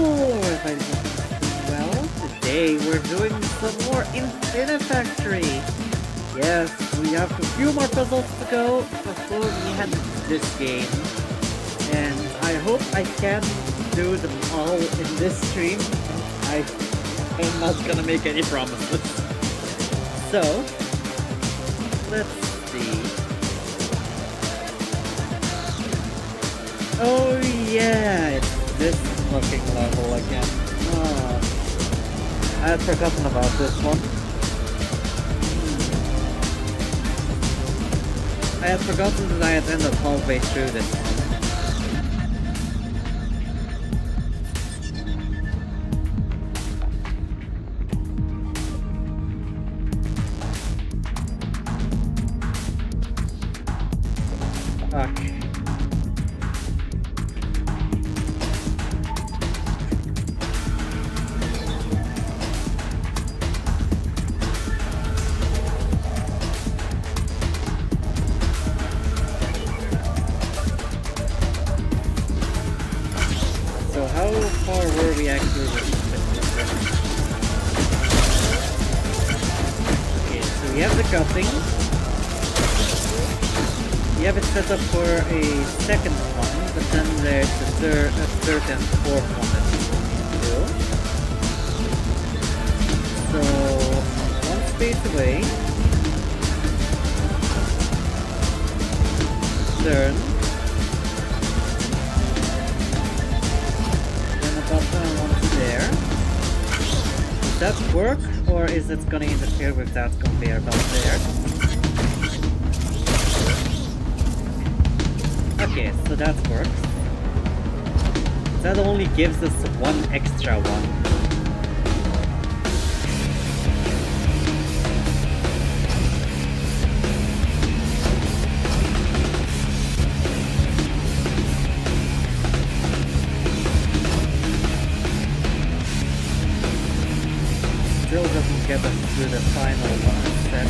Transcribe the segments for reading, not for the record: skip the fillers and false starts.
Well, today we're doing some more Infinifactory. Yes, we have a few more puzzles to go before we head to this game. And I hope I can do them all in this stream. I'm not gonna make any promises. So, let's see. Oh yeah, it's this looking level again. Oh, I had forgotten about this one. I had forgotten that I had ended halfway through this one. Fuck. So how far were we actually with this? Okay, so we have the cutting. We have it set up for a second one, but then there's a third and fourth one that we need to do. So, one space away. Turn. Then the button one's there. Does that work, or is it gonna interfere with that conveyor belt there? Okay, so that works. That only gives us one extra one. Still doesn't get us to the final one set.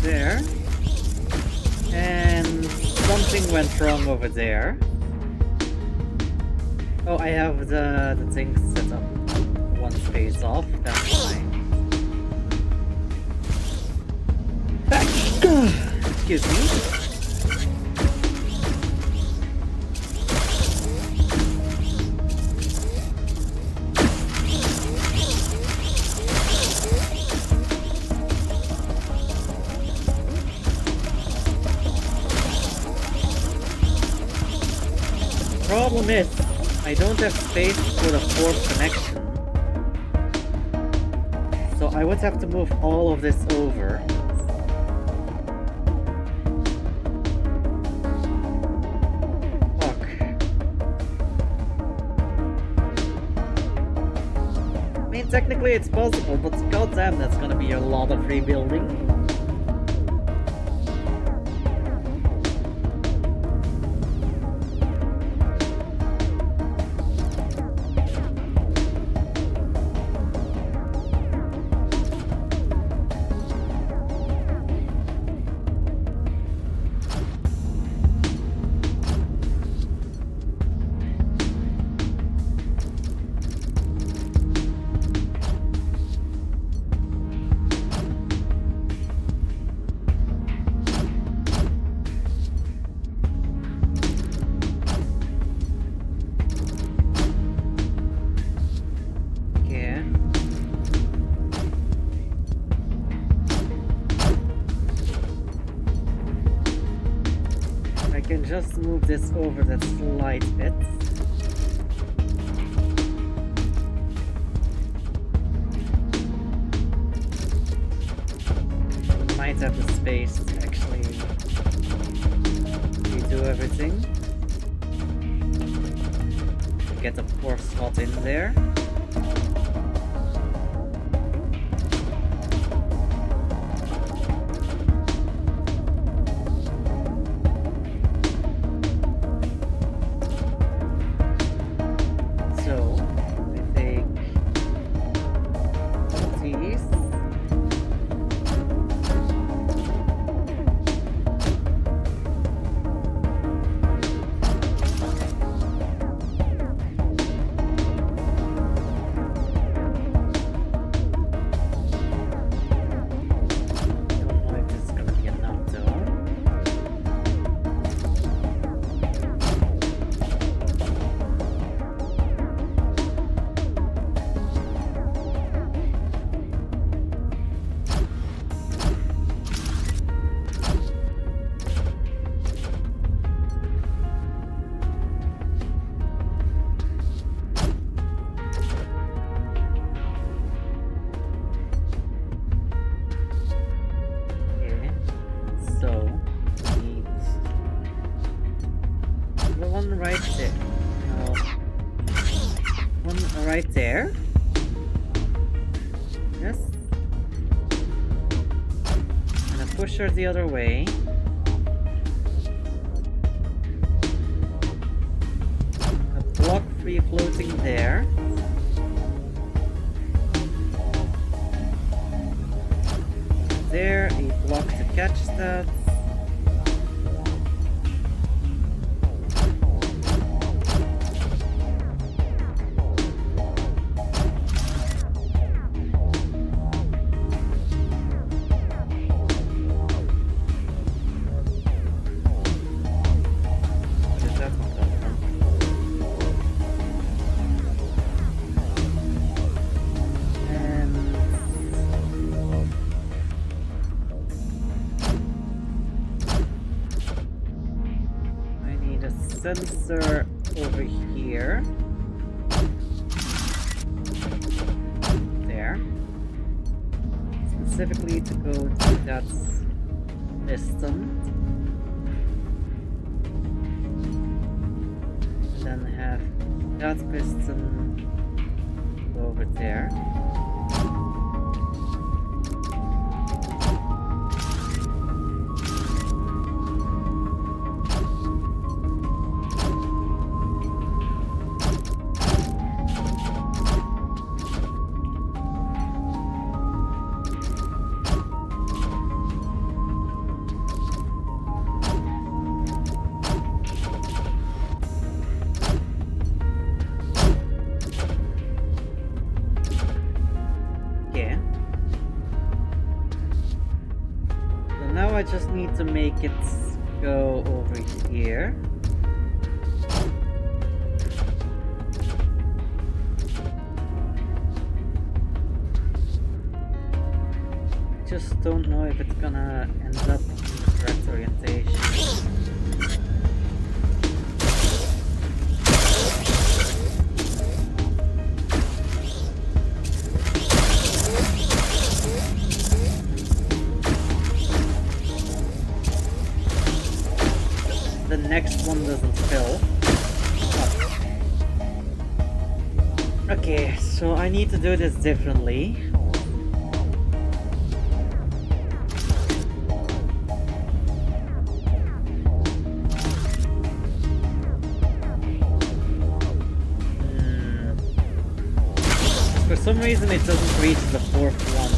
There, and something went wrong over there. Oh, I have the thing set up one space off, that's why. Excuse me. Problem is, I don't have space for the fourth connection. So I would have to move all of this over. Fuck. I mean, technically it's possible, but goddamn, that's gonna be a lot of rebuilding. can just move this over that slight bit. Might have the space to actually redo everything. Get a fourth slot in there. Right there. Yes. And I push her the other way. A block free floating there. There, a block to catch that. Sensor over here. There. Specifically to go to that piston. And then have that piston go over there. I just need to make it go over here. Just don't know if it's gonna end up in the correct orientation. The next one doesn't fill. Okay, so I need to do this differently. For some reason it doesn't reach the fourth one.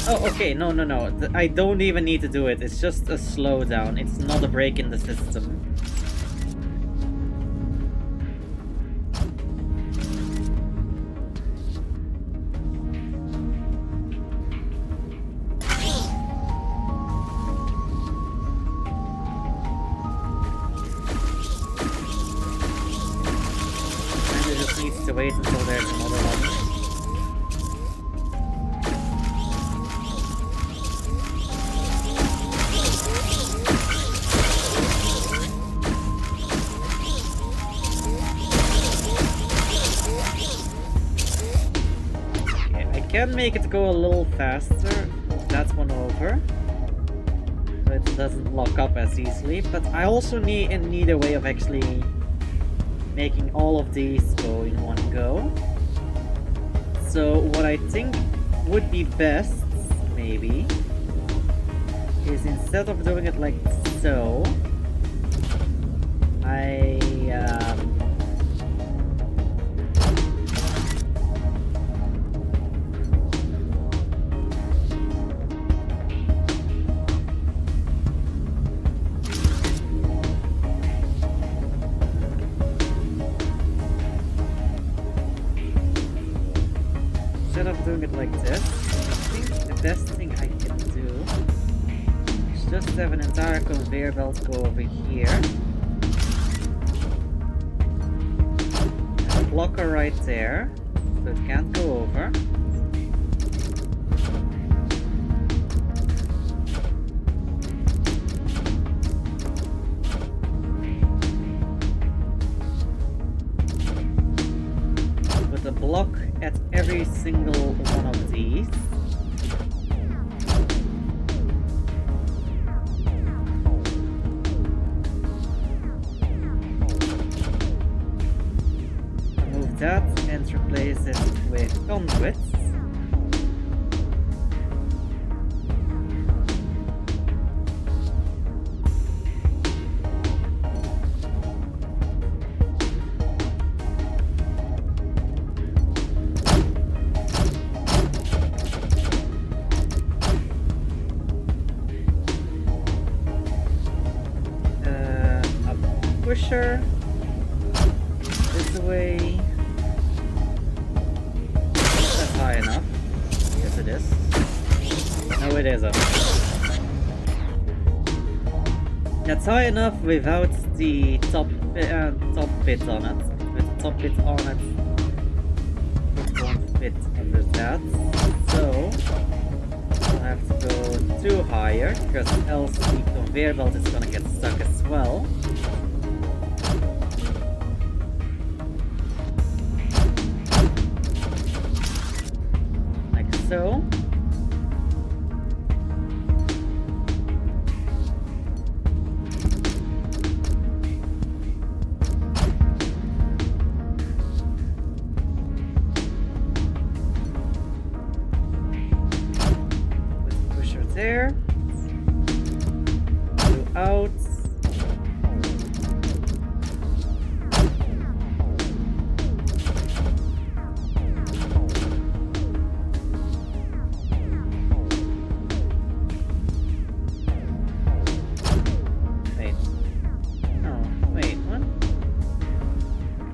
Oh, okay, no. I don't even need to do it. It's just a slowdown. It's not a break in the system. wait until there's another one. Can make it go a little faster. That's one over, so it doesn't lock up as easily. But I also need a way of actually making all of these go in one go. So what I think would be best, maybe, is instead of doing it like so, instead of doing it like this, I think the best thing I can do is just have an entire conveyor belt go over here. And a blocker right there, so it can't go over. With a block at every single one of these. Remove that and replace it with conduits. Pusher this way. That's high enough. Yes, it is. No, it isn't. That's high enough without the top bit on it. With the top bit on it, it won't fit under that. So I'll have to go 2 higher, because else the conveyor belt is gonna get stuck as well. So with pusher there, 2 out.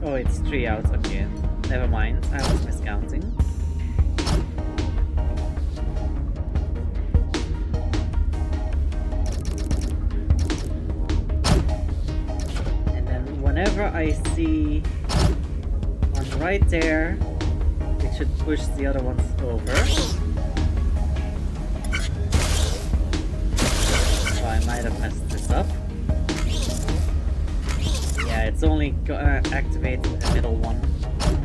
Oh, it's 3 out, okay. Never mind, I was miscounting. And then whenever I see one right there, it should push the other ones over. So I might have messed this up. Yeah, it's only gonna activate the middle one.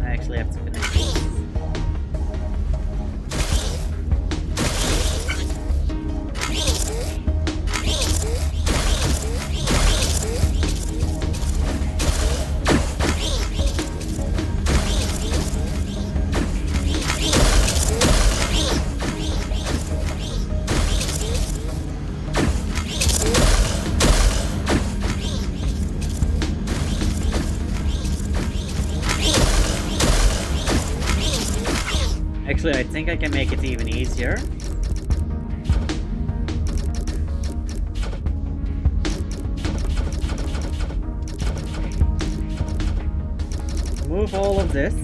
I actually have to finish this. Actually, I think I can make it even easier. Move all of this.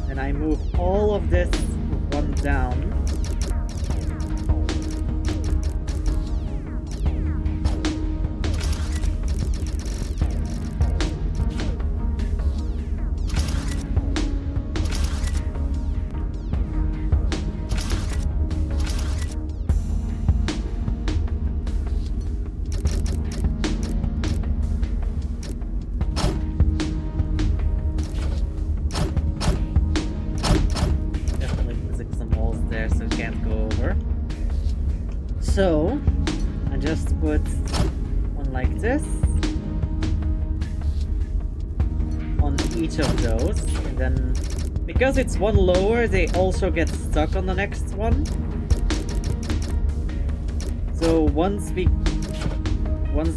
And I move all of this one down. so it can't go over. So I just put one like this on each of those, and then because it's one lower, they also get stuck on the next one. So once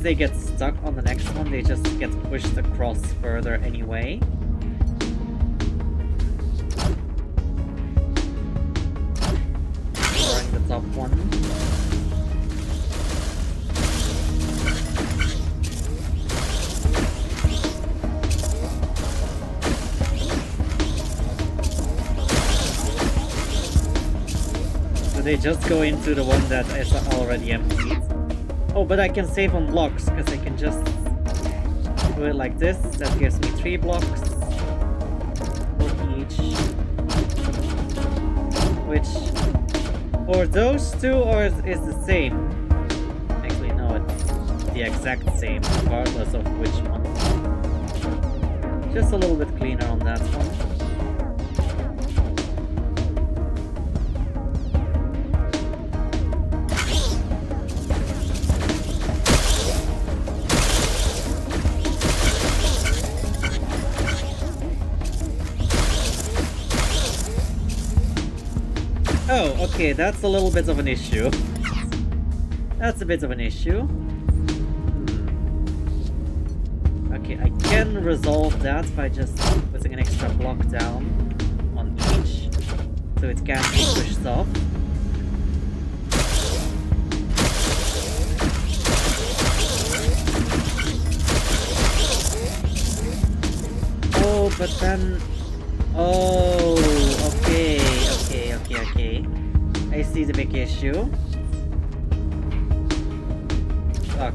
they get stuck on the next one, they just get pushed across further anyway. Drawing the top one. So they just go into the one that is already emptied. Oh, but I can save on blocks, because I can just do it like this. That gives me 3 blocks for each. Which, for those two, is the same. Actually, no, it's the exact same, regardless of which one. Just a little bit cleaner on that one. Oh, okay, that's a little bit of an issue. That's a bit of an issue. Okay, I can resolve that by just putting an extra block down on each, so it can't be pushed off. Oh, but then... Oh, okay. I see the big issue. Fuck.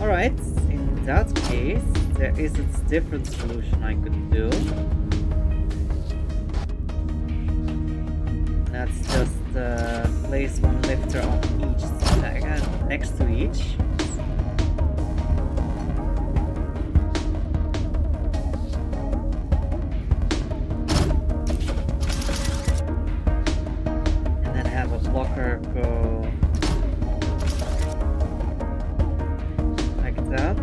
Alright, in that case, there is a different solution I could do. Let's just place one lifter on each stack, next to each. Blocker go like that.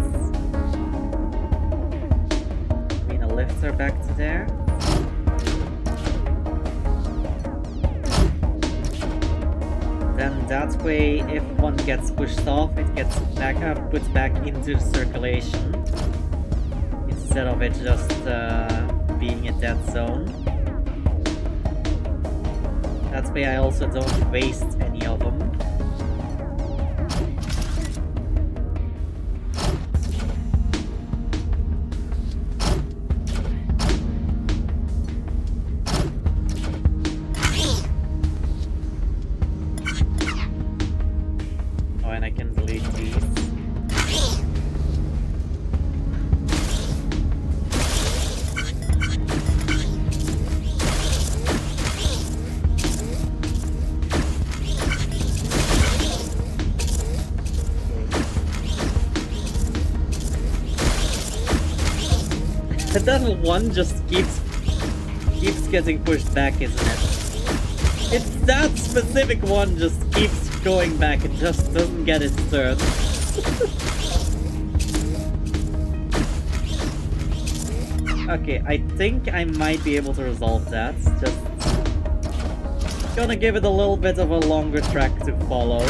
Bring a lifter back to there. Then that way, if one gets pushed off, it gets back up, put back into the circulation instead of it just being a dead zone. That way I also don't waste any of them. Oh, and I can delete these. That one just keeps getting pushed back, isn't it? It's that specific one just keeps going back, it just doesn't get its turn. Okay, I think I might be able to resolve that. Just gonna give it a little bit of a longer track to follow.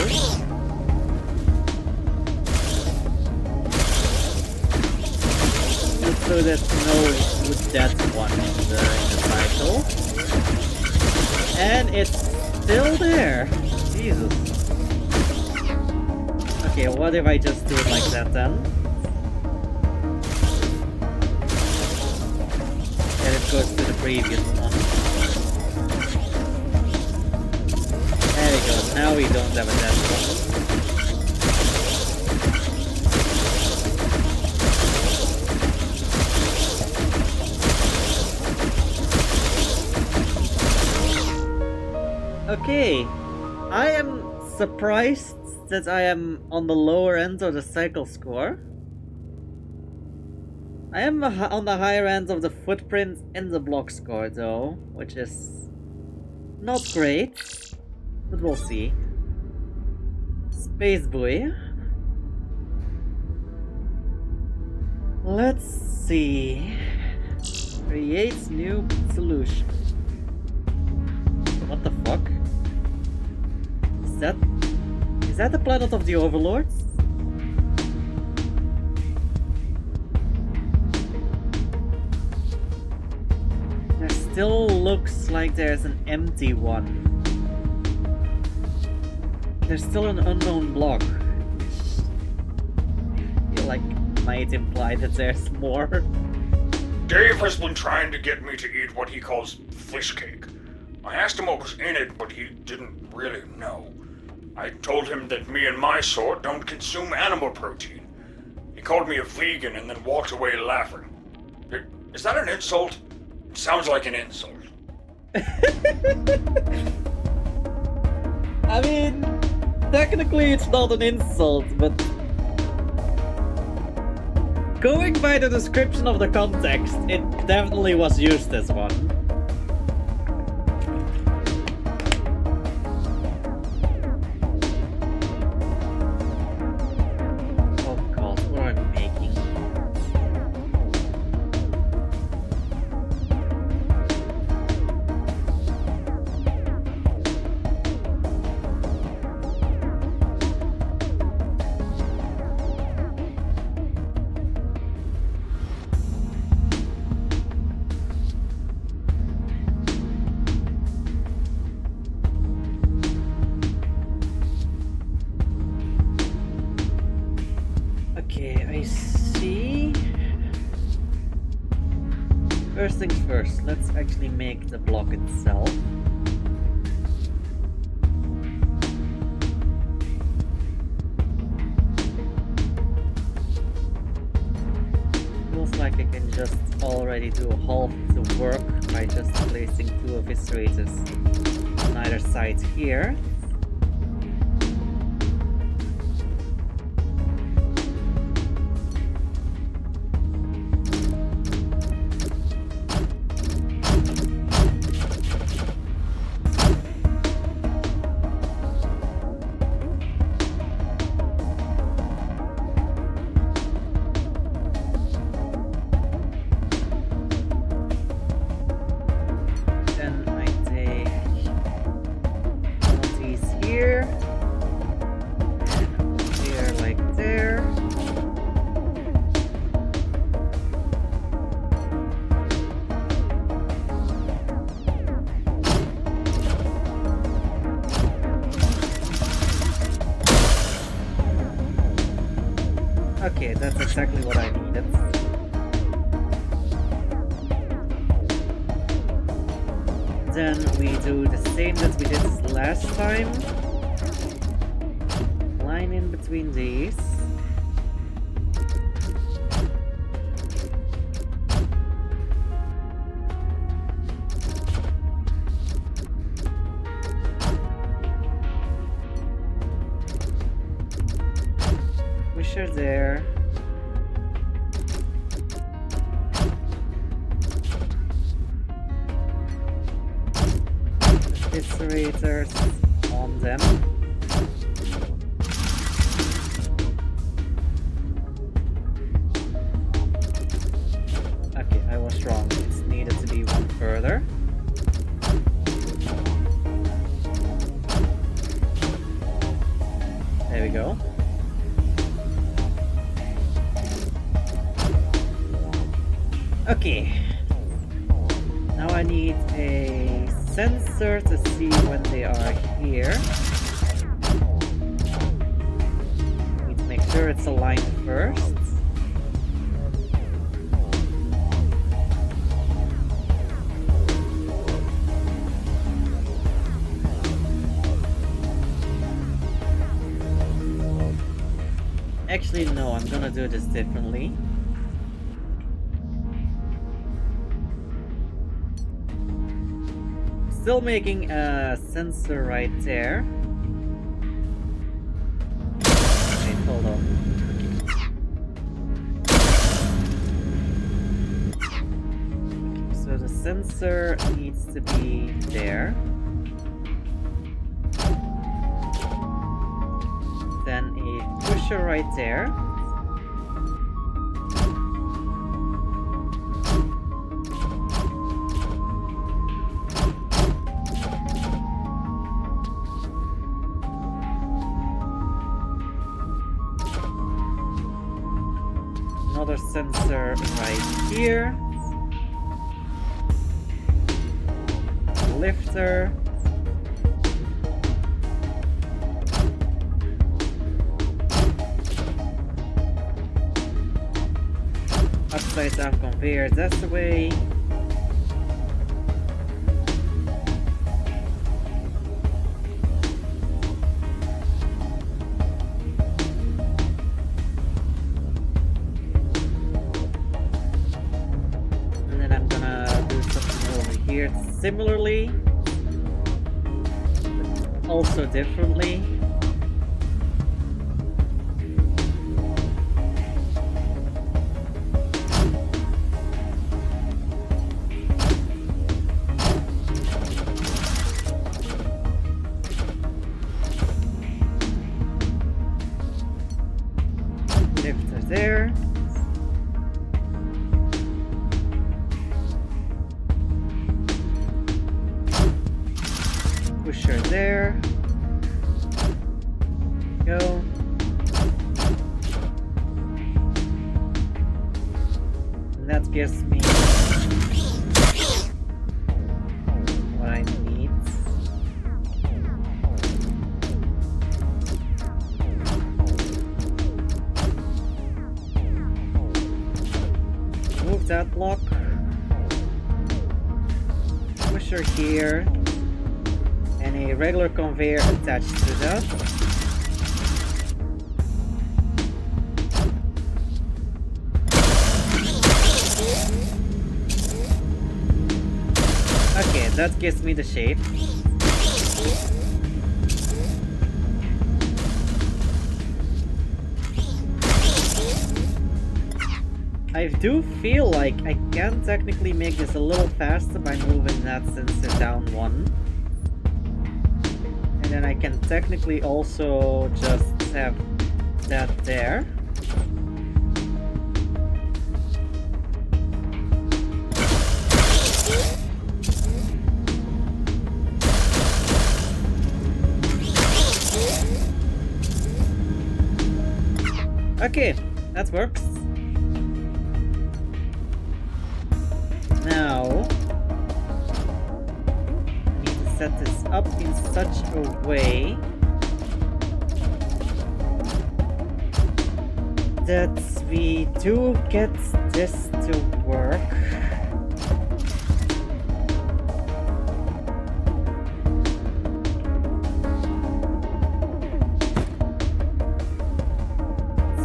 So there's no death one in the cycle. And it's still there. Jesus. Okay, what if I just do it like that then? And it goes to the previous one. There we go, now we don't have a death one. Okay, I am surprised that I am on the lower end of the cycle score. I am on the higher end of the footprint in the block score though, which is not great, but we'll see. Space buoy. Let's see. Create new solution. What the fuck? Is that the planet of the overlords? There still looks like there's an empty one. There's still an unknown block. I feel like might imply that there's more. Dave has been trying to get me to eat what he calls fish cake. I asked him what was in it, but he didn't really know. I told him that me and my sort don't consume animal protein. He called me a vegan and then walked away laughing. Is that an insult? It sounds like an insult. I mean, technically it's not an insult, but going by the description of the context, it definitely was used as one. Oh god, what am I making? Okay, I see. First things first, let's actually make the block itself. Feels like I can just already do half the work by just placing two eviscerators on either side here. Okay, that's exactly what I needed. Then we do the same that we did last time. Line in between these. Pusher there. Eviscerators on them. Okay, I was wrong. It's needed to be one further. There we go. Okay. Now I need a sensor to see when they are here. Need to make sure it's aligned first. Actually, no, I'm gonna do this differently. Still making a sensor right there. Wait, hold on. sensor needs to be there. Then a pusher right there. Another sensor right here. Lifter. Upside down conveyor, that's the way. And then I'm gonna do something over here similarly, but also differently. Lifter there. Pusher there. Go. And that gives me what I need. Move that block. Pusher here. And a regular conveyor attached to that. Okay, that gives me the shape. I do feel like I can technically make this a little faster by moving that sensor down one. And then I can technically also just have that there. Okay, that works. Now, I need to set this up in such a way that we do get this to work.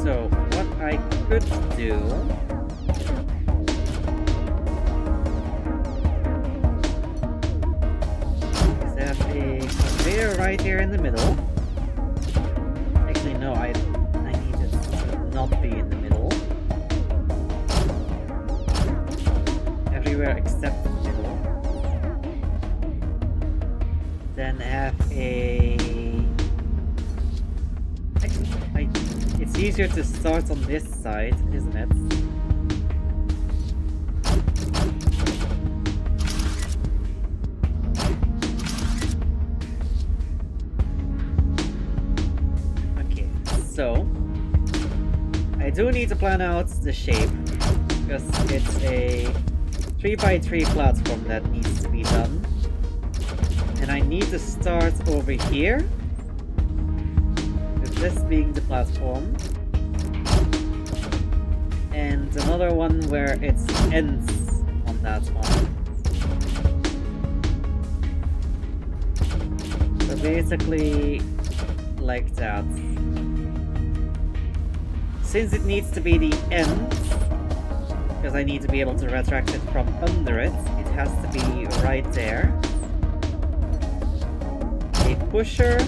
So, what I could do is have a conveyor right here in the middle. Actually, no, I need it to not be in the middle. Everywhere except the middle. Then have a... It's easier to start on this side, isn't it? Okay, so I do need to plan out the shape because it's a 3x3 platform that needs to be done. And I need to start over here. This being the platform, and another one where it ends on that one. So basically, like that. Since it needs to be the end, because I need to be able to retract it from under it, it has to be right there. A pusher.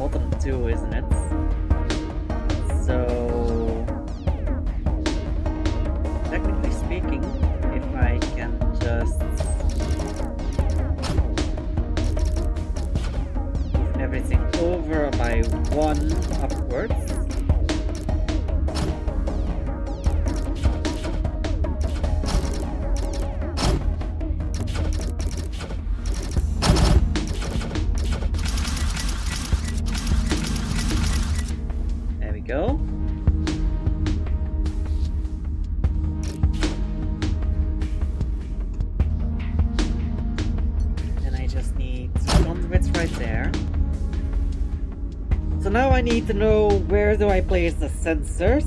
bottom two, isn't it? So, technically speaking, if I can just move everything over by one upwards. Go. And I just need conduits right there. So now I need to know where do I place the sensors.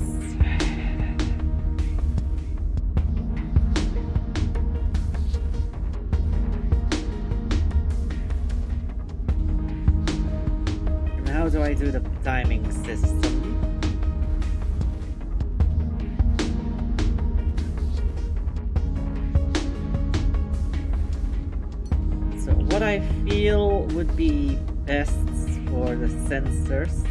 And how do I do the timing system? What I feel would be best for the sensors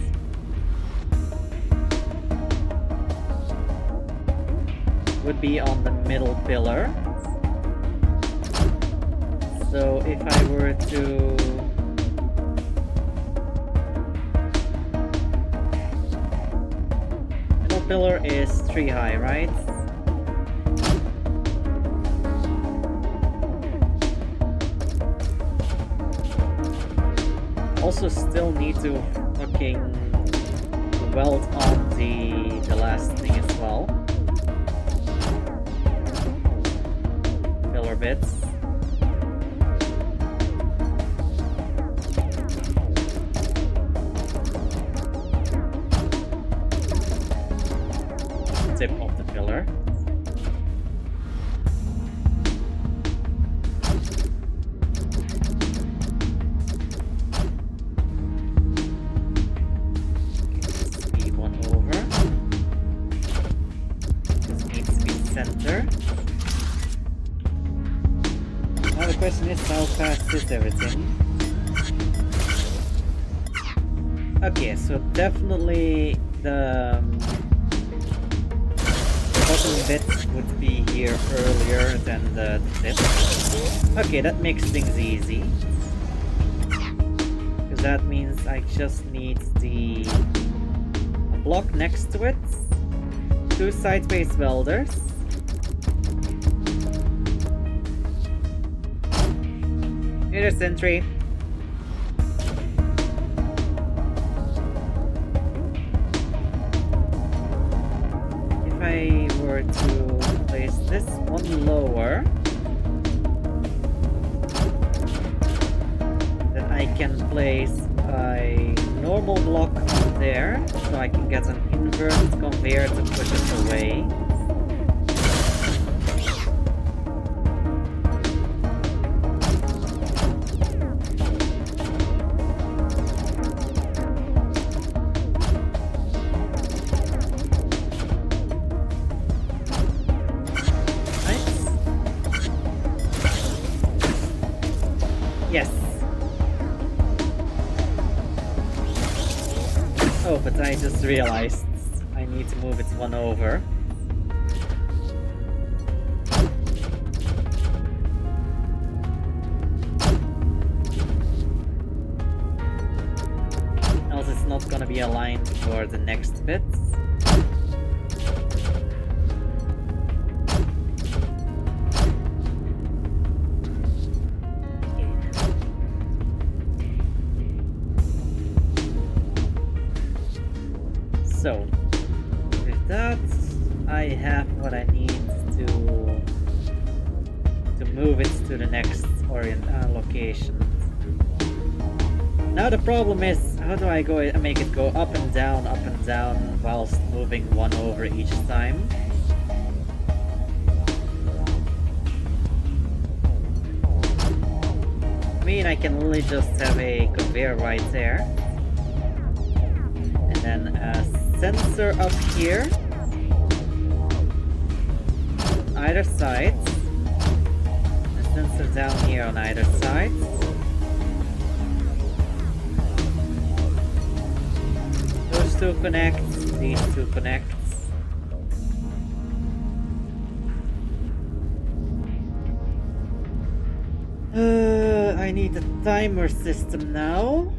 would be on the middle pillar. So if I were to middle pillar is 3 high, right? Also still need to fucking weld on the last thing as well. Pillar bits. Tip of the pillar. Center. Now the question is how fast is everything? Okay, so definitely the bottom bit would be here earlier than the tip. Okay, that makes things easy. Because that means I just need the block next to it, 2 side-space welders. Here's a sentry. If I were to place this one lower, then I can place a normal block on there, so I can get an inverted conveyor to push it away. Yes. Oh, but I just realized I need to move it one over. Else it's not gonna be aligned for the next bit. So, with that, I have what I need to move it to the next location. Now the problem is, how do I make it go up and down whilst moving one over each time? I mean, I can only just have a conveyor right there. And then a sensor up here. On either side. A sensor down here on either side. two connect, these two connect. I need a timer system now.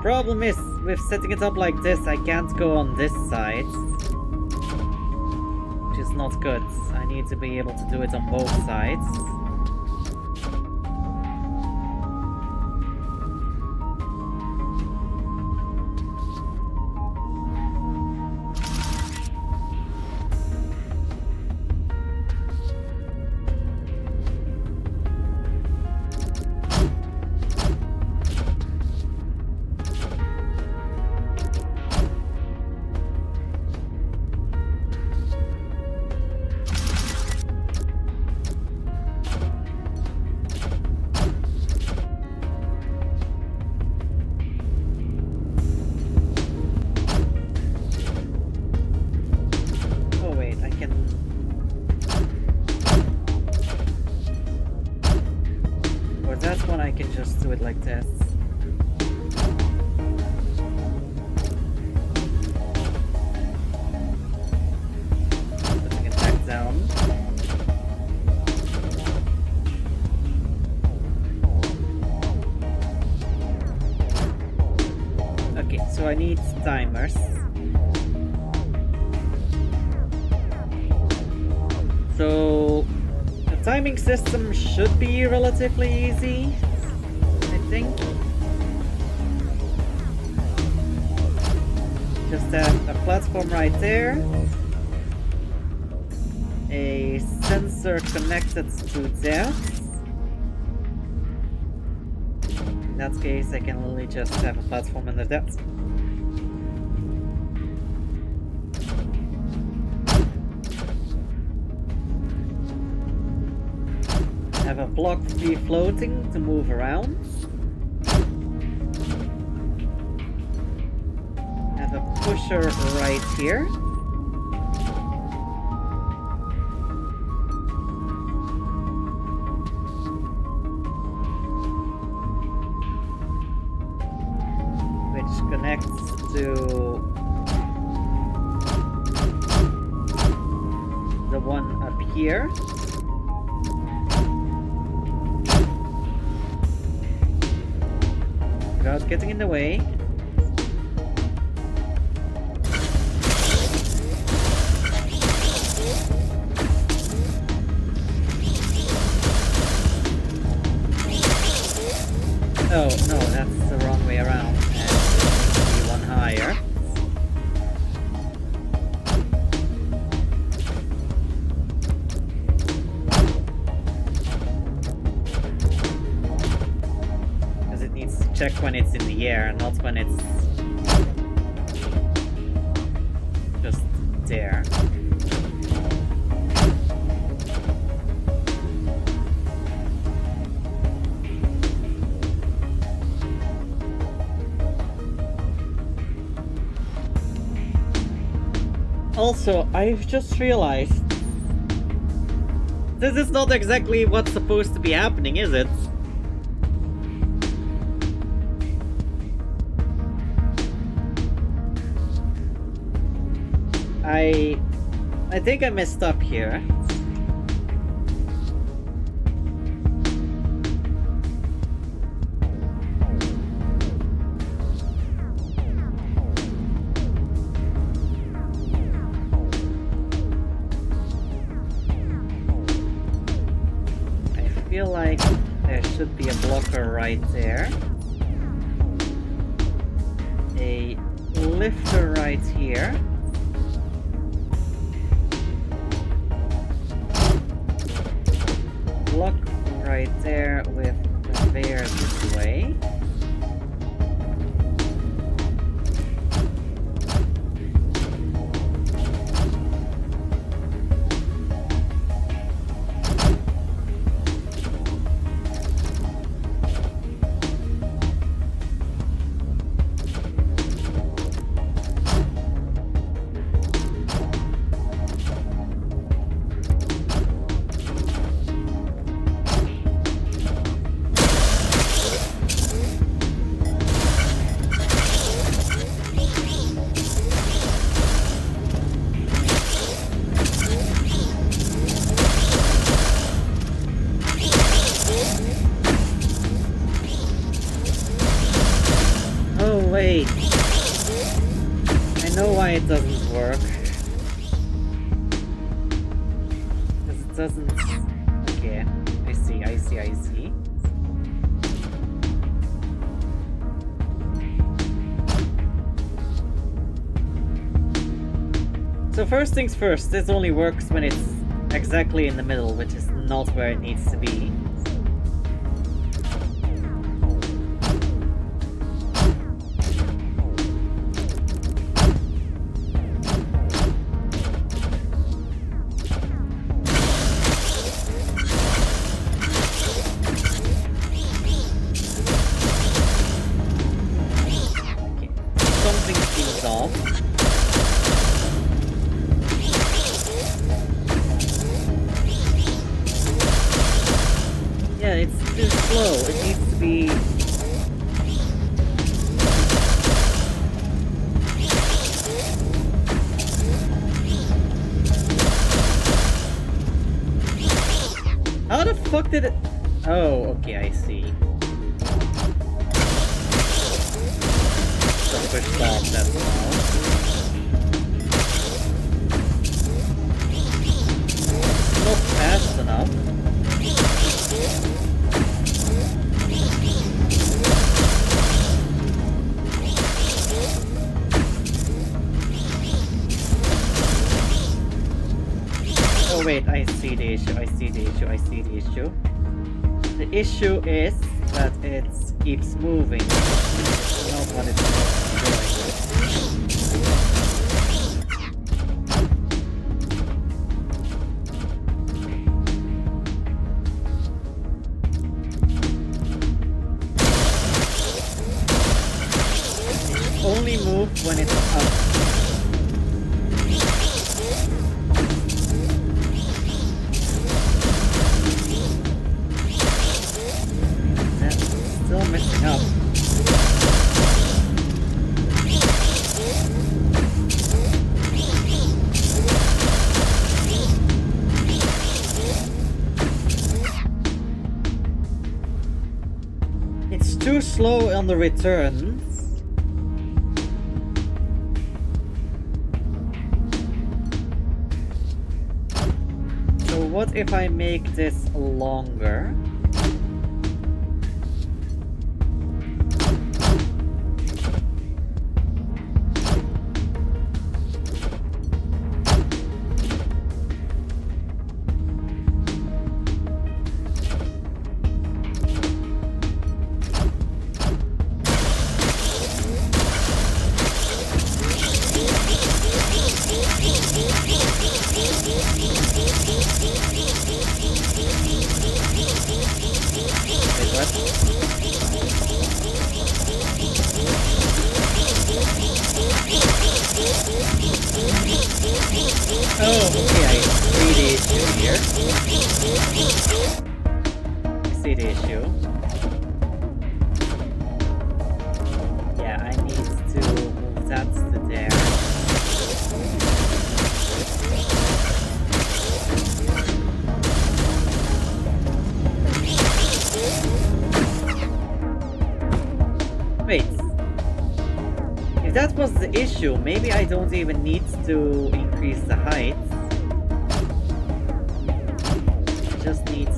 Problem is, with setting it up like this, I can't go on this side. Which is not good. I need to be able to do it on both sides. Like this. Putting it back down. Okay, so I need timers. So the timing system should be relatively easy. Think. Just have a platform right there, a sensor connected to that. In that case, I can only just have a platform under that. Have a block free floating to move around. Pusher right here. Which connects to the one up here. Without getting in the way. Oh, no, that's the wrong way around. And be one higher. Because it needs to check when it's in the air, not when it's just there. Also, I've just realized this is not exactly what's supposed to be happening, is it? I think I messed up here. I feel like there should be a blocker right there. A lifter right here. Block right there with a conveyor this way. it doesn't work. Because it doesn't... Okay, I see. So first things first, this only works when it's exactly in the middle, which is not where it needs to be. Okay, something seems off. Yeah, it's too slow. It needs to be... How the fuck did it... Oh, okay, I see. So push stop, that's all. Not fast enough. Oh wait, I see the issue. The issue is that it keeps moving. It's not what it's doing. Only move when it's up. Still messing up. It's too slow on the returns. So what if I make this longer? Oh, okay, I see the issue here. I see the issue. Yeah, I need to move that to there. Wait. If that was the issue, maybe I don't even need to increase the height. I just need to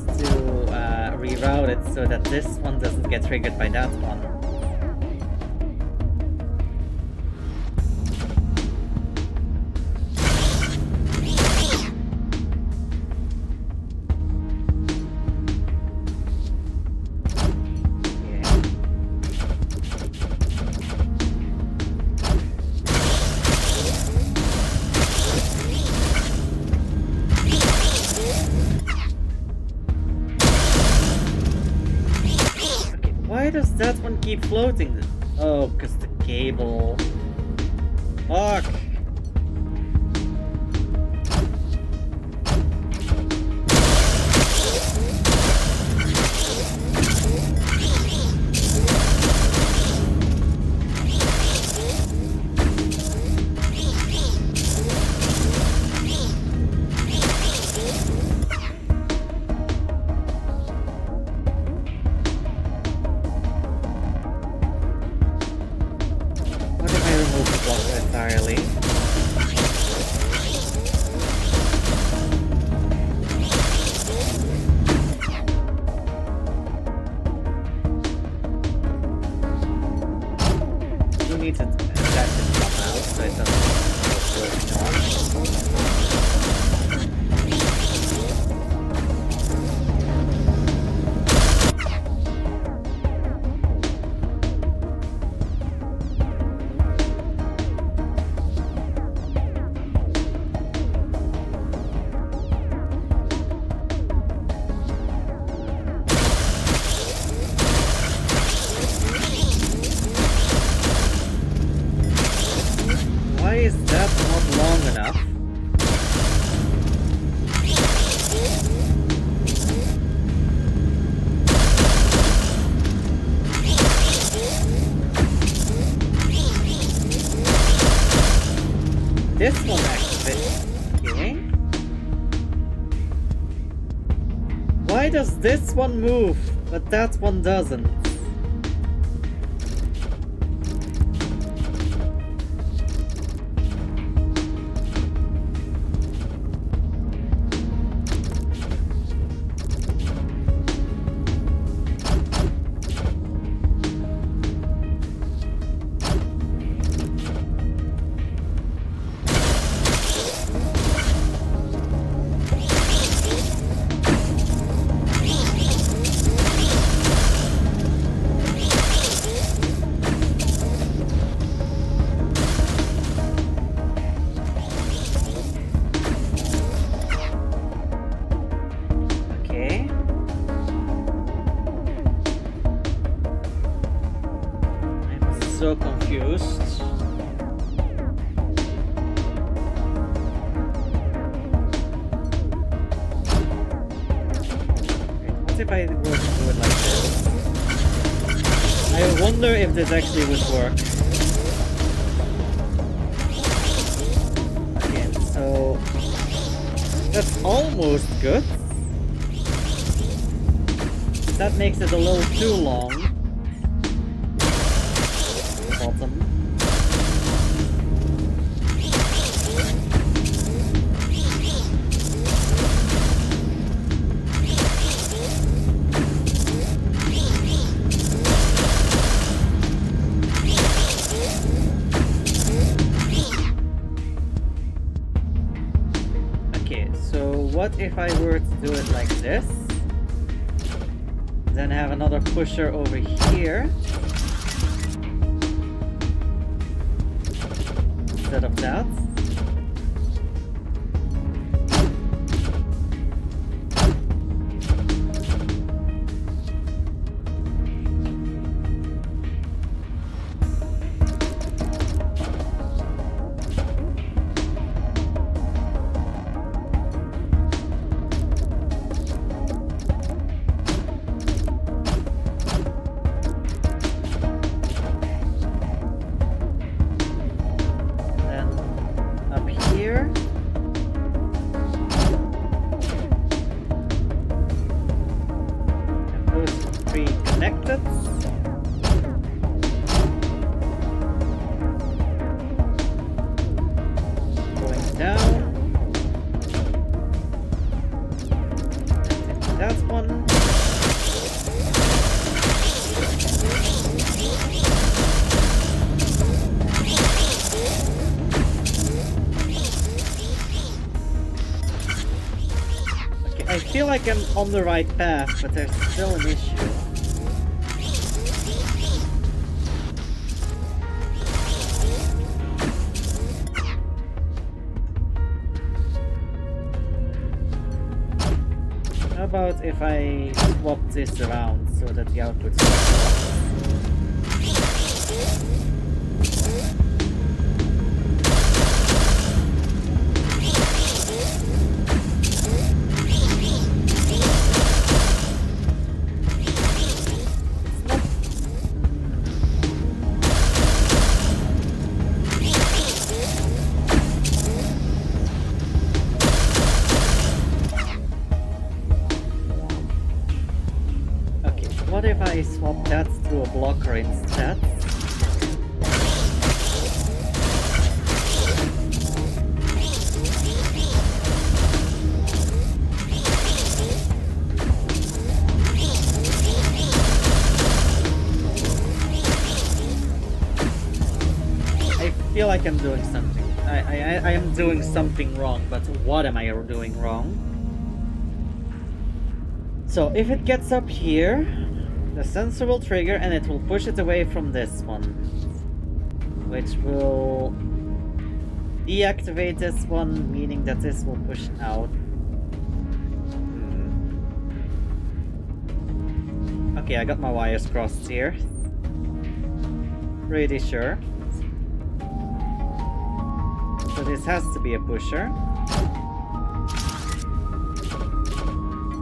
reroute it so that this one doesn't get triggered by that one. Why does that one keep floating? Oh, because the cable. Fuck! What if I remove the block entirely? need to attach it somehow so it doesn't go Why is that not long enough? This one activates. Okay. Why does this one move, but that one doesn't? So confused. What if I were to do it like this? I wonder if this actually would work. Okay, so that's almost good. That makes it a little too long. Bottom. Okay, so what if I were to do it like this? Then have another pusher over here. Instead of that. Here. And those three connected. Going down. That's one. I feel like I'm on the right path, but there's still an issue. How about if I swap this around so that the output swaps? What if I swap that to a blocker instead? feel like I'm doing something. I am doing something wrong, but what am I doing wrong? So if it gets up here, the sensor will trigger and it will push it away from this one, which will deactivate this one, meaning that this will push out. Okay, I got my wires crossed here. Pretty sure. So this has to be a pusher.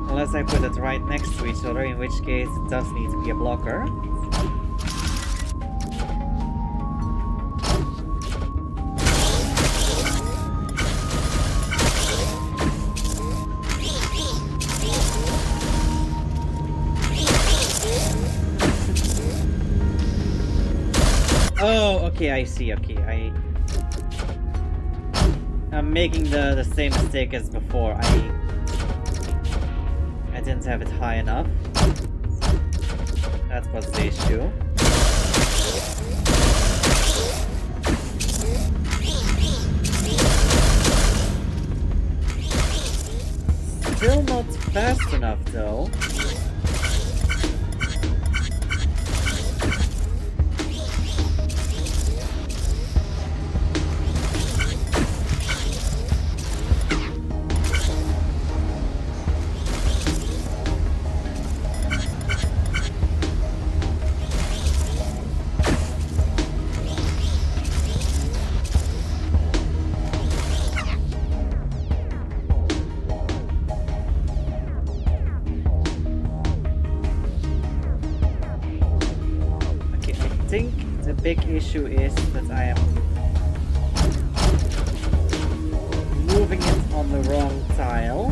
Unless I put it right next to each other, in which case it does need to be a blocker. Oh, okay, I see, okay, I'm making the same mistake as before. I didn't have it high enough. That was the issue. Still not fast enough though. Big issue is that I am moving it on the wrong tile.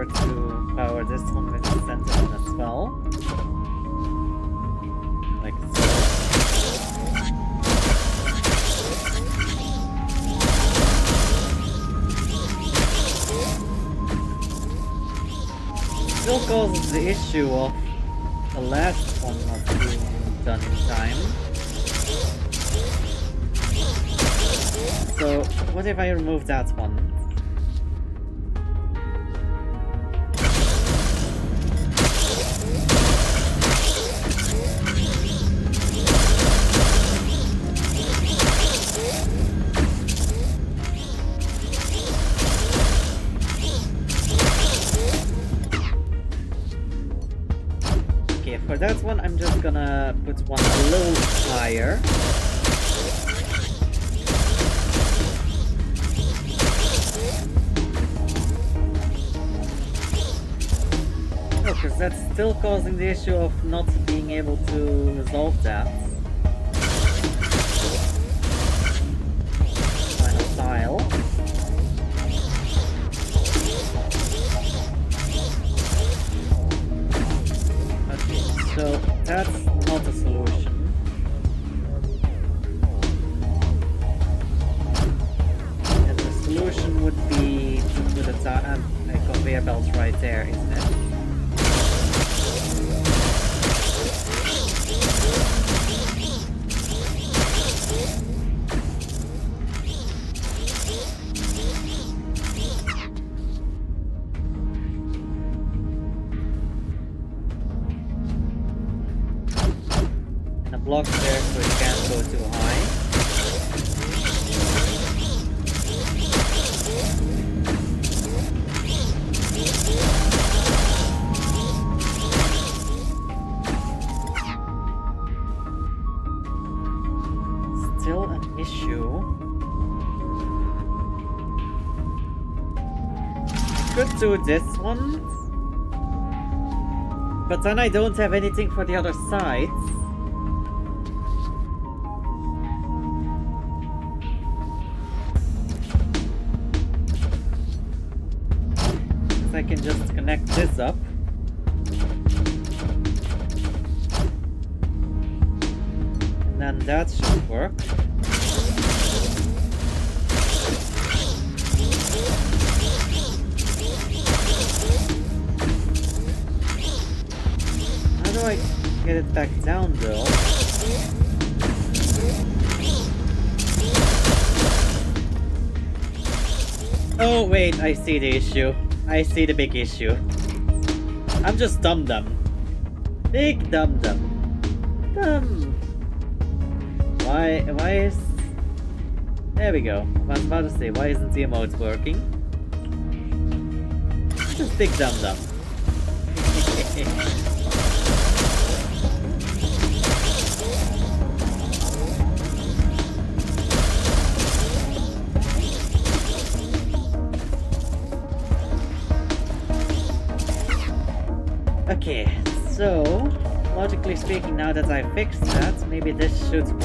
To power this one with the center one as well. Like so. Still causes the issue of the last one not being done in time. So, what if I remove that one? For that one, I'm just gonna put one a little higher. Oh, because that's still causing the issue of not being able to resolve that. Final tile. So that's not a solution. And the solution would be to put a conveyor belt right there, isn't it? Block there so it can't go too high. Still an issue. Could do this one. But then I don't have anything for the other side. I can just connect this up. And then that should work. How do I get it back down though? Oh wait, I see the issue. I see the big issue. I'm just dumb. Big dumb. Why is... There we go. I was about to say, why isn't the emote working? Just big dumb. Okay, so logically speaking, now that I fixed that, maybe this should work.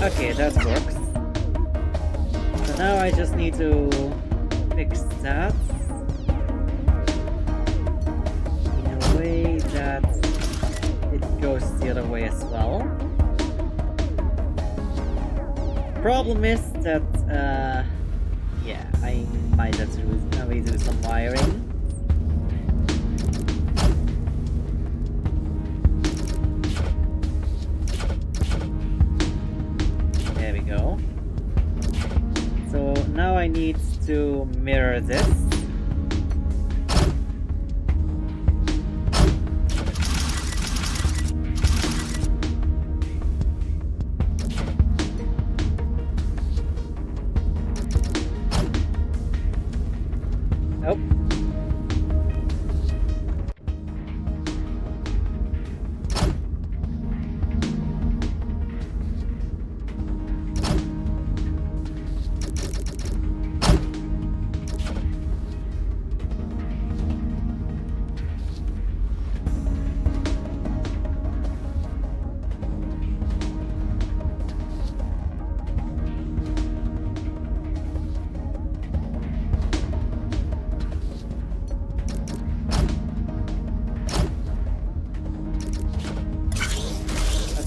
Okay, that works. So now I just need to fix that in a way that it goes the other way as well. Problem is that, yeah, I might have to redo some wiring. There we go. So now I need to mirror this. Nope.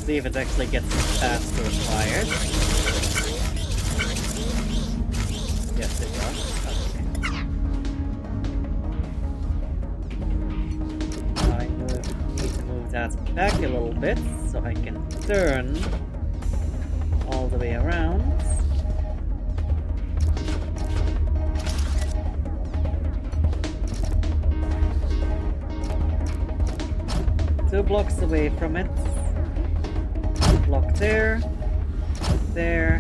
See if it actually gets past the required. Yes, it does. Okay. I need to move that back a little bit so I can turn all the way around. Two blocks away from it. Block there, there.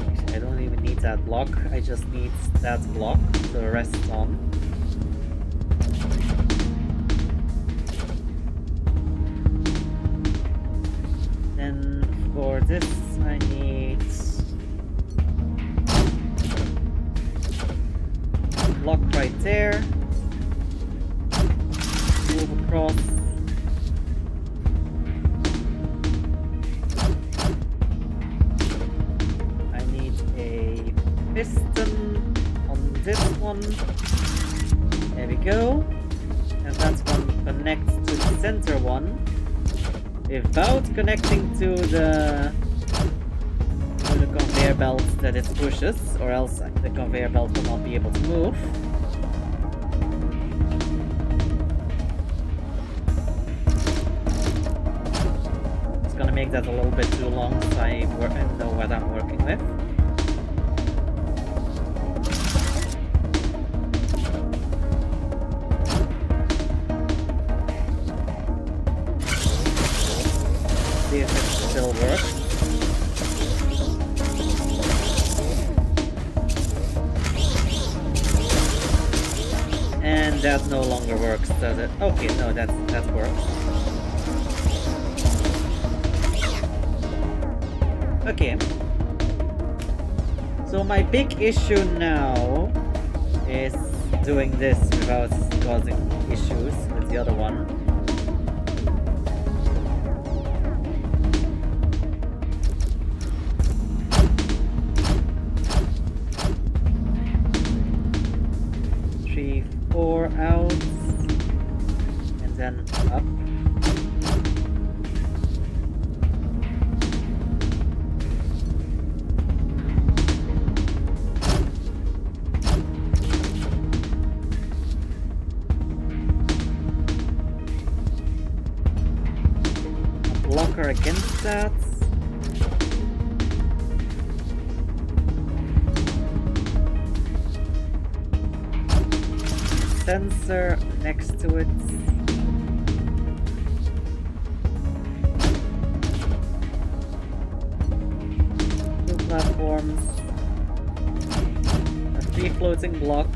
Actually, I don't even need that block, I just need that block to rest on. Then for this I need a block right there. Move across. I need a piston on this one. There we go. And that one connects to the center one without connecting to the conveyor belt that it pushes, or else the conveyor belt will not be able to move. Make that a little bit too long so I know what I'm working with. See if it still works. And that no longer works, does it? Okay, no, that works. Okay. So my big issue now is doing this without causing issues with the other one. Three, 4 out, and then up. Blocker against that. Sensor next to it. Two platforms. A free floating block.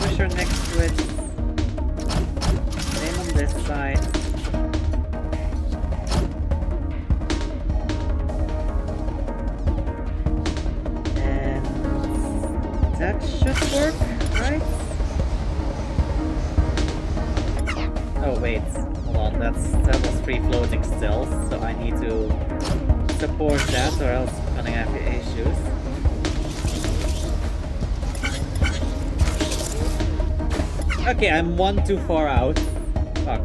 Pusher next to it. Same on this side. That should work, right? Oh wait, hold on, that was free floating still, so I need to support that or else I'm gonna have issues. Okay, I'm one too far out. Fuck.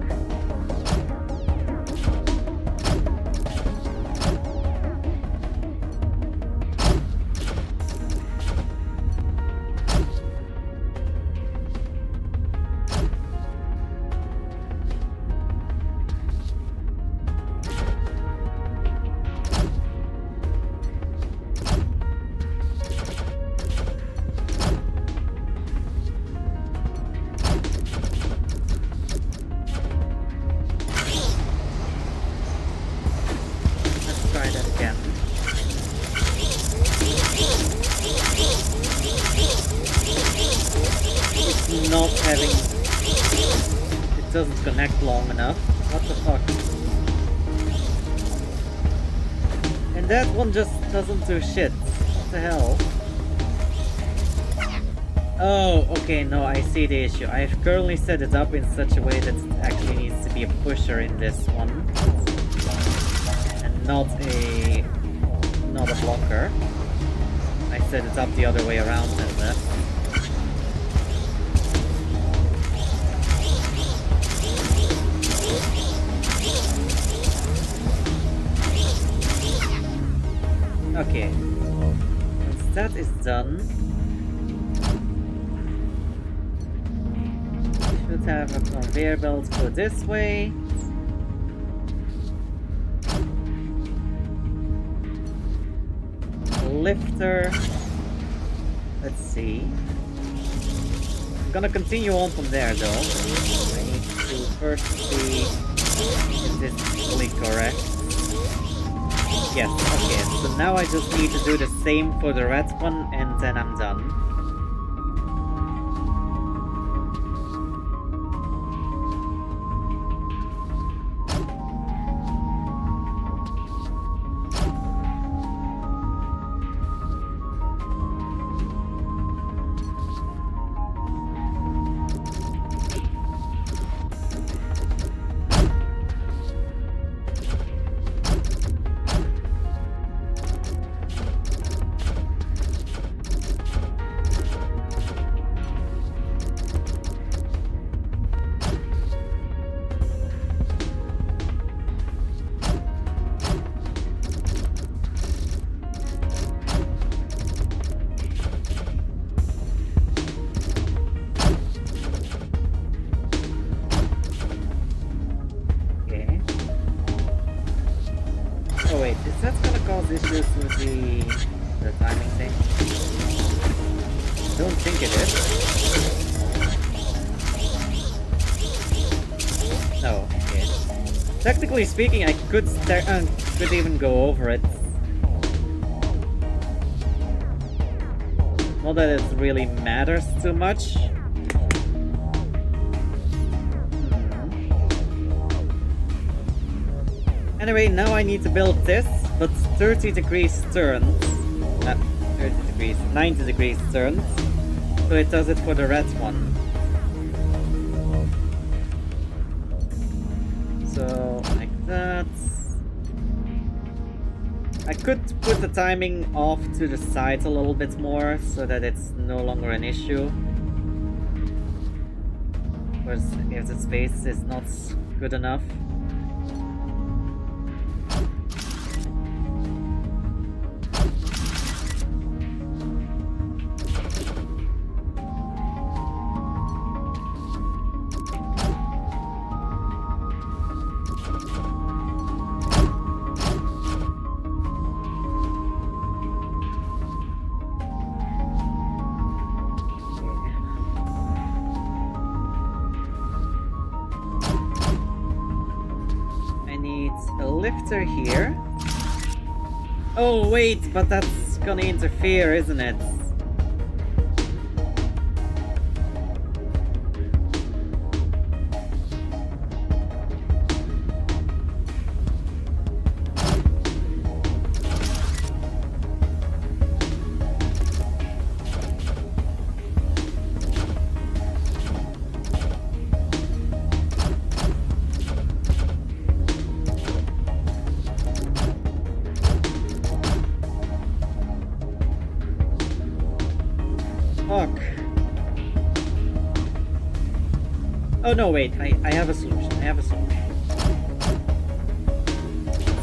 Not having... it doesn't connect long enough. What the fuck? And that one just doesn't do shit. What the hell? Oh, okay, no, I see the issue. I've currently set it up in such a way that it actually needs to be a pusher in this one. And not a blocker. I set it up the other way around and that. Okay, once that is done, we should have a conveyor belt go this way. A lifter. Let's see. I'm gonna continue on from there though. I need to first see if this is fully correct. Yes, okay, so now I just need to do the same for the red one and then I'm done. Issues with the timing thing? Don't think it is. No, okay. Technically speaking, I could even go over it. Not that it really matters too much. Anyway, now I need to build this, but 30 degrees turns. 30 degrees, 90 degrees turns. So it does it for the red one. So, like that. I could put the timing off to the side a little bit more, so that it's no longer an issue. Of course, if the space is not good enough. Here. Oh wait, but that's gonna interfere, isn't it? Oh no, wait, I have a solution,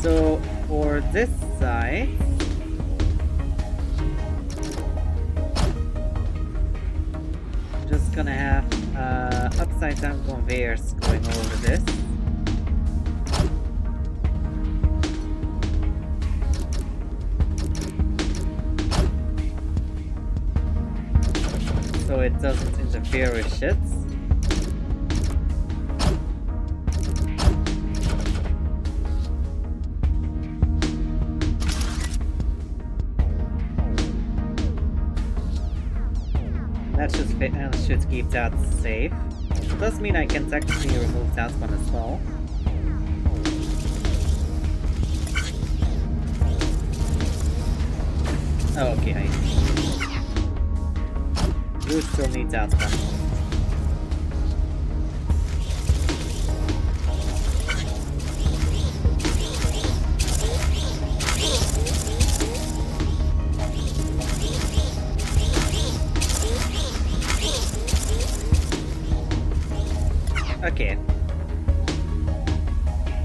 So, for this side... I'm just gonna have upside down conveyors going over this. So it doesn't interfere with shit. That should keep that safe. It does mean I can technically remove that one as well. Oh, okay, I do still need that one. Okay.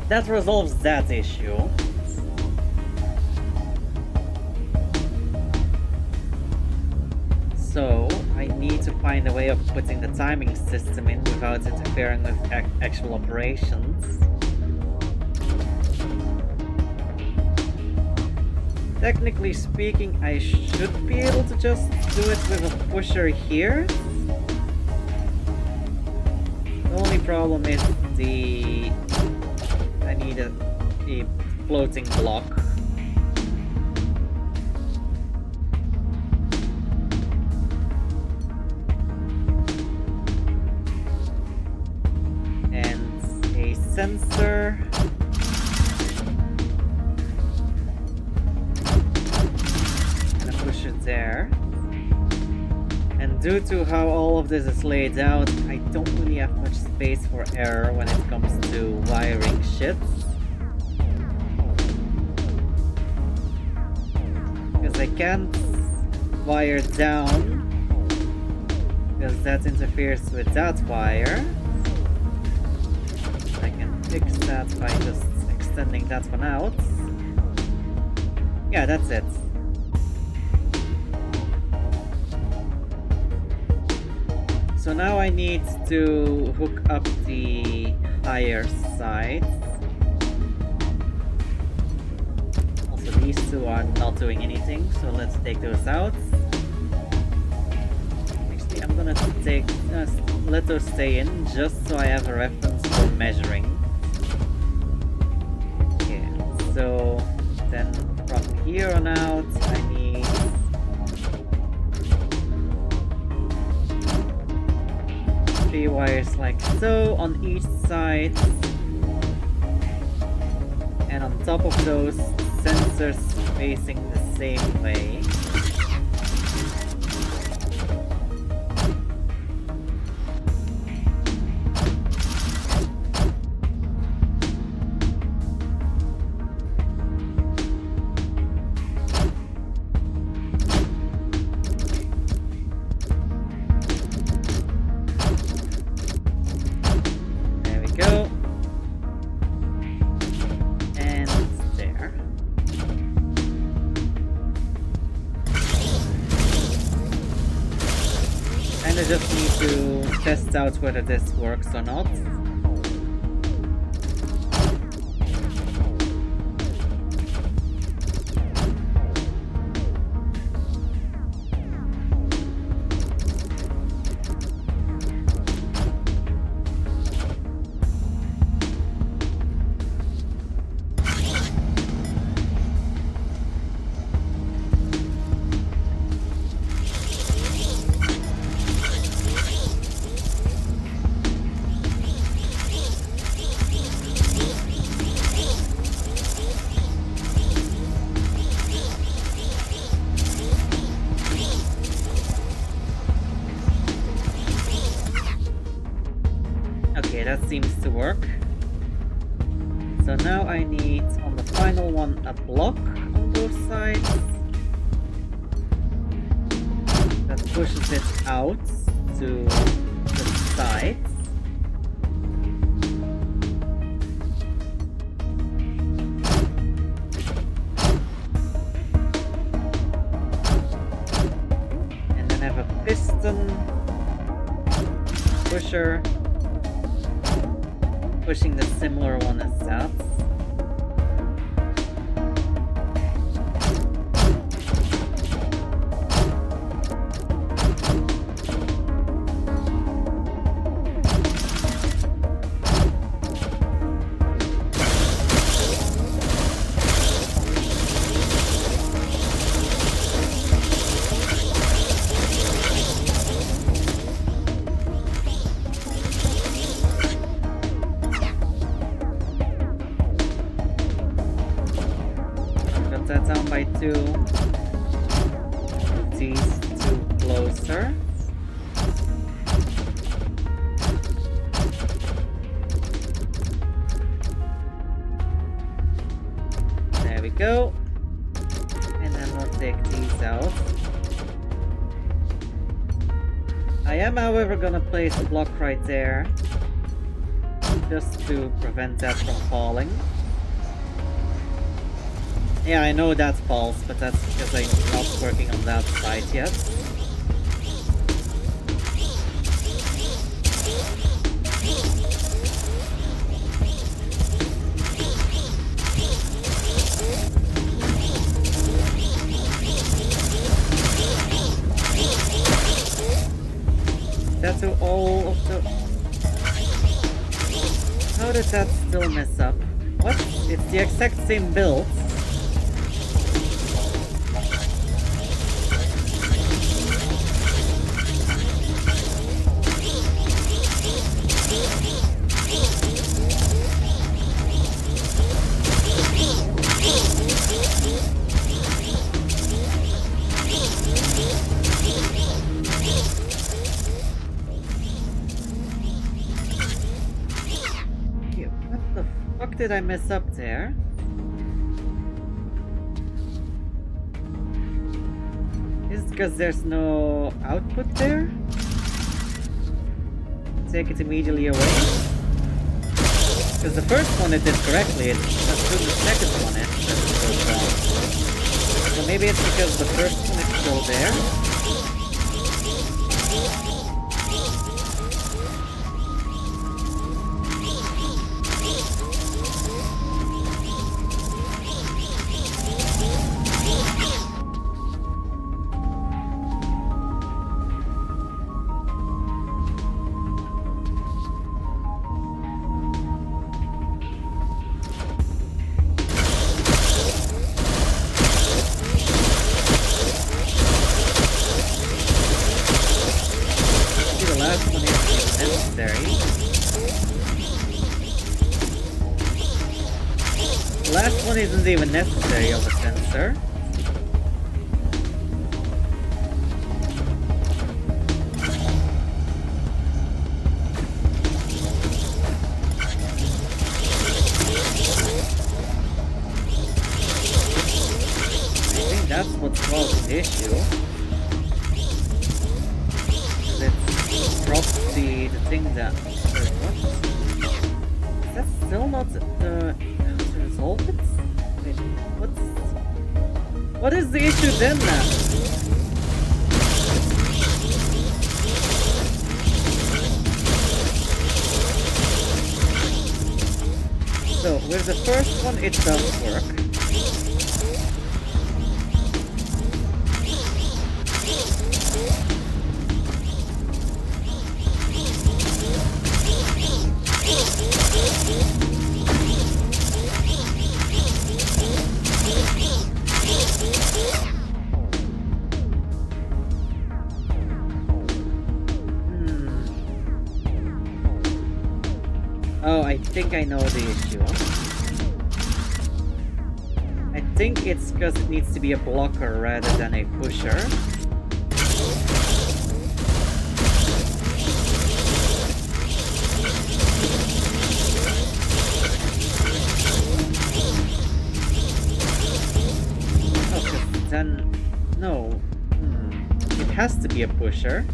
That resolves that issue. So, I need to find a way of putting the timing system in without interfering with actual operations. Technically speaking, I should be able to just do it with a pusher here. The only problem is I need a floating block. And a sensor. And a pusher there. And due to how all of this is laid out, I don't really have much space for error when it comes to wiring shit. Because I can't wire down, because that interferes with that wire. I can fix that by just extending that one out. Yeah, that's it. So now I need to hook up the higher side. Also, these two are not doing anything, so let's take those out. Actually, I'm gonna let those stay in just so I have a reference for measuring. here on out, I need 3 wires like so on each side. And on top of those, sensors facing the same way. Just need to test out whether this works or not. Okay, that seems to work. So now I need, on the final one, a block on both sides that pushes it out to the sides. And then I have a piston pusher pushing the similar one as that. That down by 2. These 2 closer. There we go. And then we'll take these out. I am, however, gonna place a block right there just to prevent that from falling. Yeah, I know that's false, but that's because I'm not working on that side yet. That's all of the... How did that still mess up? What? It's the exact same build. What did I mess up there? Is it because there's no output there? Take it immediately away? Because the first one it did correctly, it's just the second one it goes wrong. So maybe it's because the first one is still there? last one isn't even necessary of a sensor. That's what's causing the issue. It drops the thing that... Wait, what? Is that still not how to resolve it? Wait, what is the issue then now? So, with the first one it does work. Oh, I think I know the issue. I think it's because it needs to be a blocker rather than a pusher. Oh, then... No. It has to be a pusher.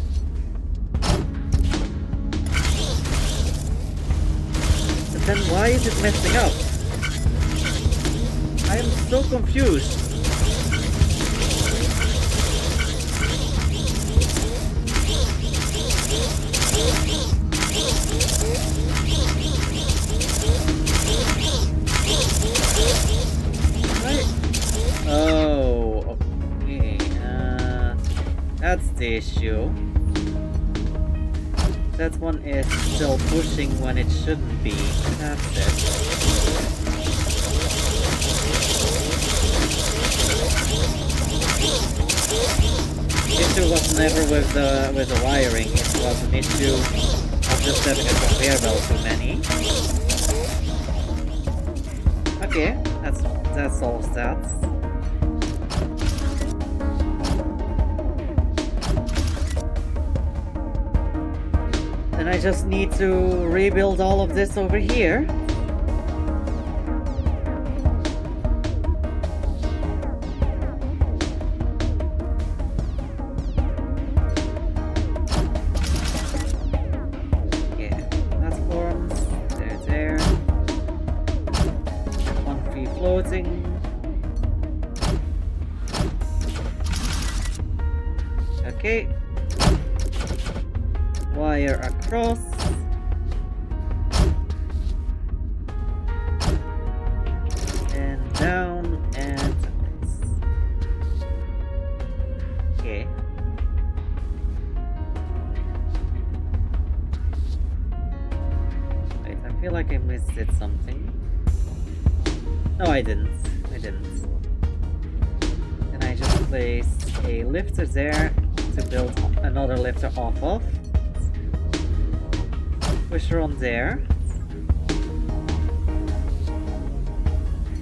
Then why is it messing up? I am so confused. Right. Oh, okay. That's the issue. That one is still pushing when it shouldn't be. That's it. The issue was never with the wiring. It was an issue of just having a conveyor belt too many. Okay, that solves that. And I just need to rebuild all of this over here. Okay, platforms, there. One free floating. Okay. Wire across. And down and okay. Wait, I feel like I missed something. No, I didn't. And I just placed a lifter there to build another lifter off of. Pusher on there.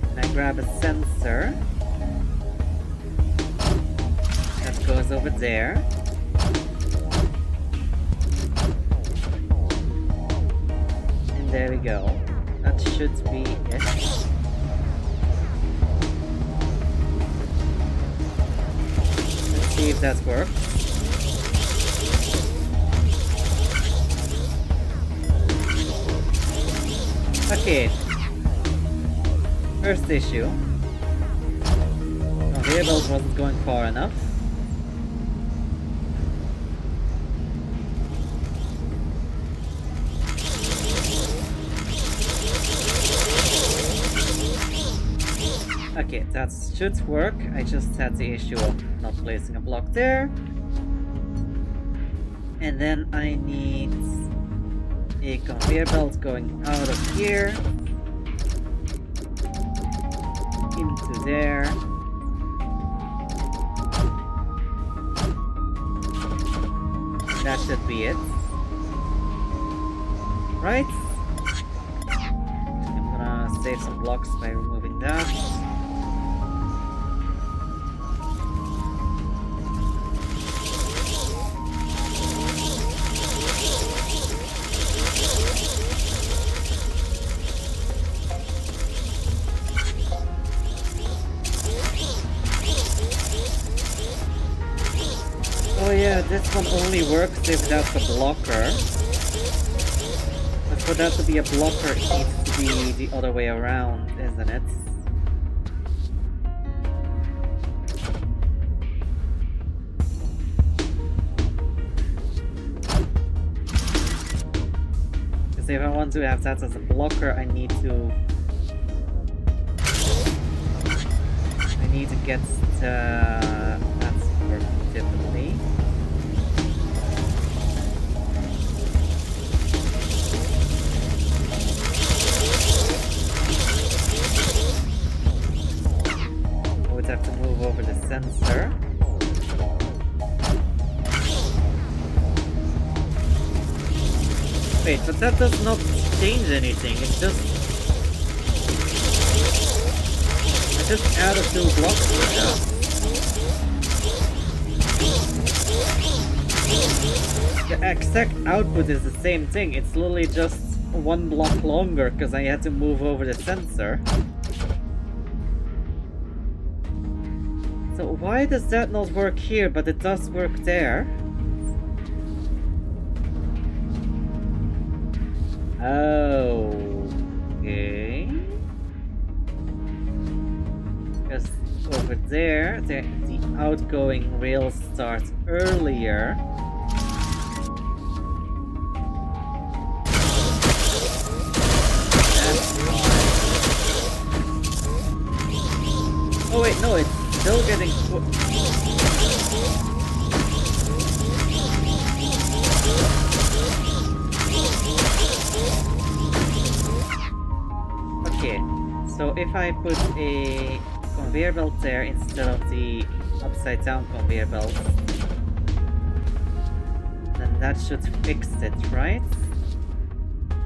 And I grab a sensor that goes over there. And there we go. That should be it. Let's see if that works. Okay, first issue. Conveyor belt wasn't going far enough. Okay, that should work. I just had the issue of not placing a block there. And then I need a conveyor belt going out of here into there. That should be it. Right? I'm gonna save save some blocks by removing that. Oh yeah, this one only works if that's a blocker. But for that to be a blocker, it needs to be the other way around, isn't it? Because if I want to have that as a blocker, I need to get that's working differently. I would have to move over the sensor. Wait, but that does not change anything. It's just add a few blocks to that. The exact output is the same thing. It's literally just one block longer because I had to move over the sensor. So why does that not work here, but it does work there? Oh, okay. Because over there, the outgoing rail starts earlier. That's why. Oh wait, no, it's still getting... Okay, so if I put a conveyor belt there instead of the upside down conveyor belt, then that should fix it, right?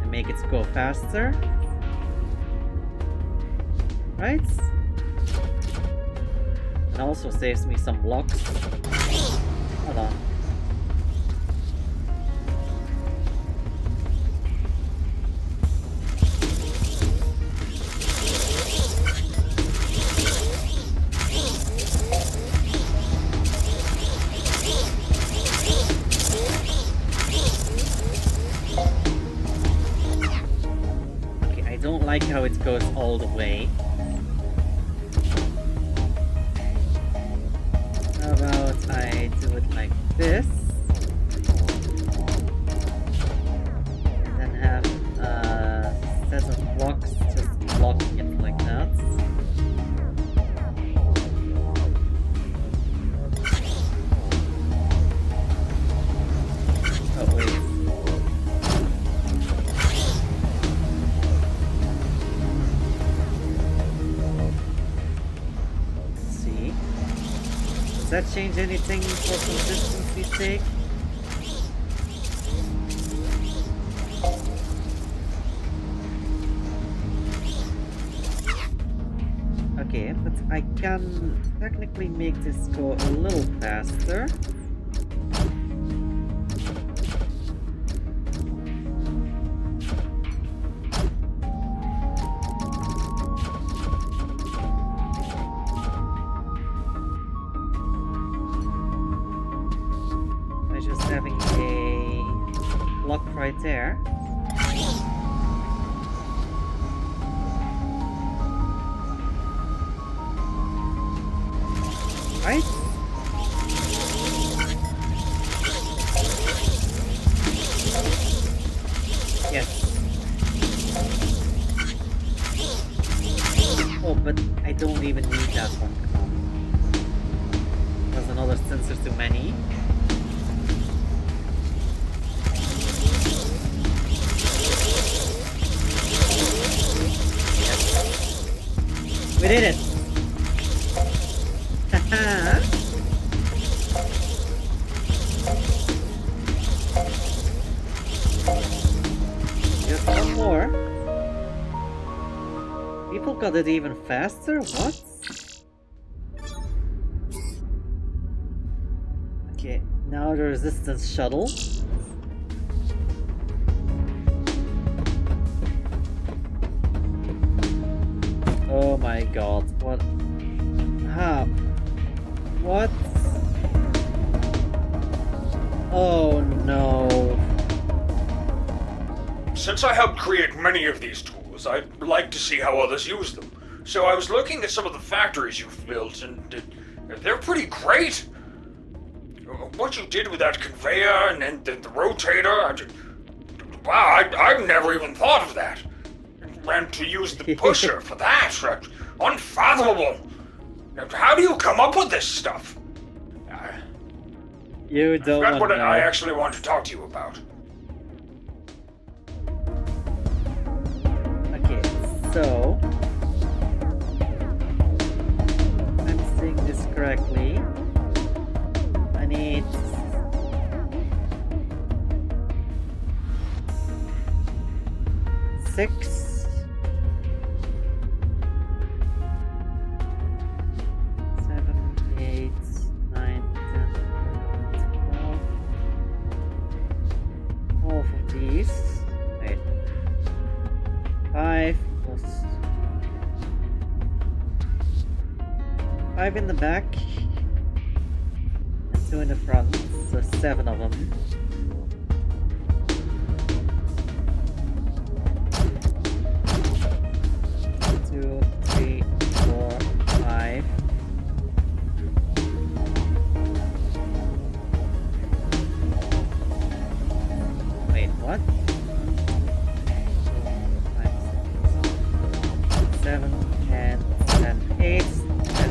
And make it go faster, right? And also saves me some blocks. Hold on. Like how it goes all the way. How about I do it like this? And then have a set of blocks just blocking it like that. Oh wait. Does that change anything for consistency's sake? Okay, but I can technically make this go a little faster. Having a block right there. Right? Yes. Oh, but I don't even need that one. Come on. There's another sensor too many. We did it! Haha! Just one more. People got it even faster? What? Okay, now the resistance shuttle. Oh my god, what? How? What? Oh no. Since I helped create many of these tools, I'd like to see how others use them. So I was looking at some of the factories you've built, and they're pretty great. What you did with that conveyor and the rotator, wow, I've never even thought of that. And to use the pusher for that, unfathomable. How do you come up with this stuff? You don't That's want what to know. I actually want to talk to you about. Okay, so if I'm seeing this correctly, I need 6, 7, 8, 9, 10, 11, 12. All of these. Wait. 5 plus 5 in the back and 2 in the front, so 7 of them. Two, three, 4, 5. Wait, what? 7, 10, 8 as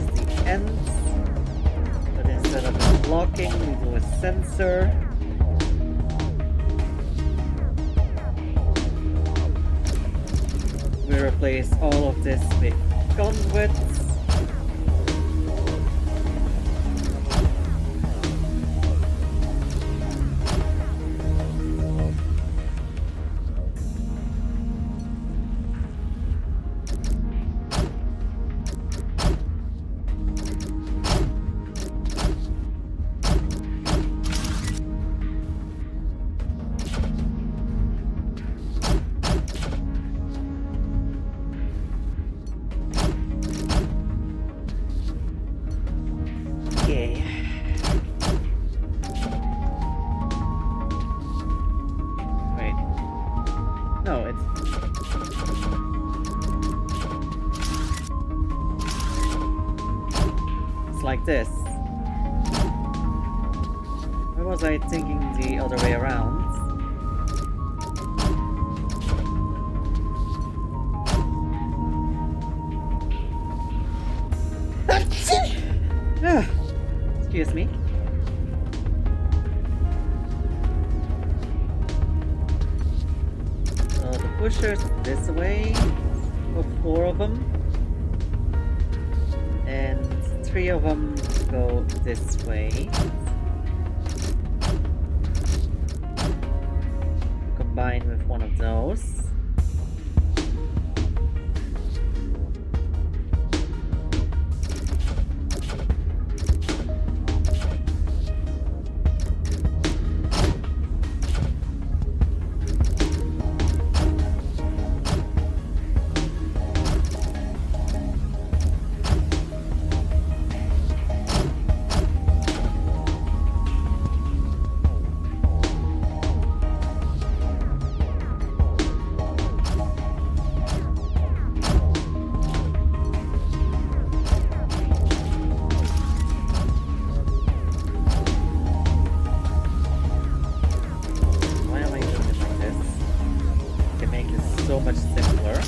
the ends, but instead of a blocking, we do a sensor. We replace all of this with conduits. Okay. Wait. No, it's like this. Why was I thinking the other way around? Ah, excuse me. So the pushers this way for 4 of them, and 3 of them go this way. Combine with one of those. So much simpler.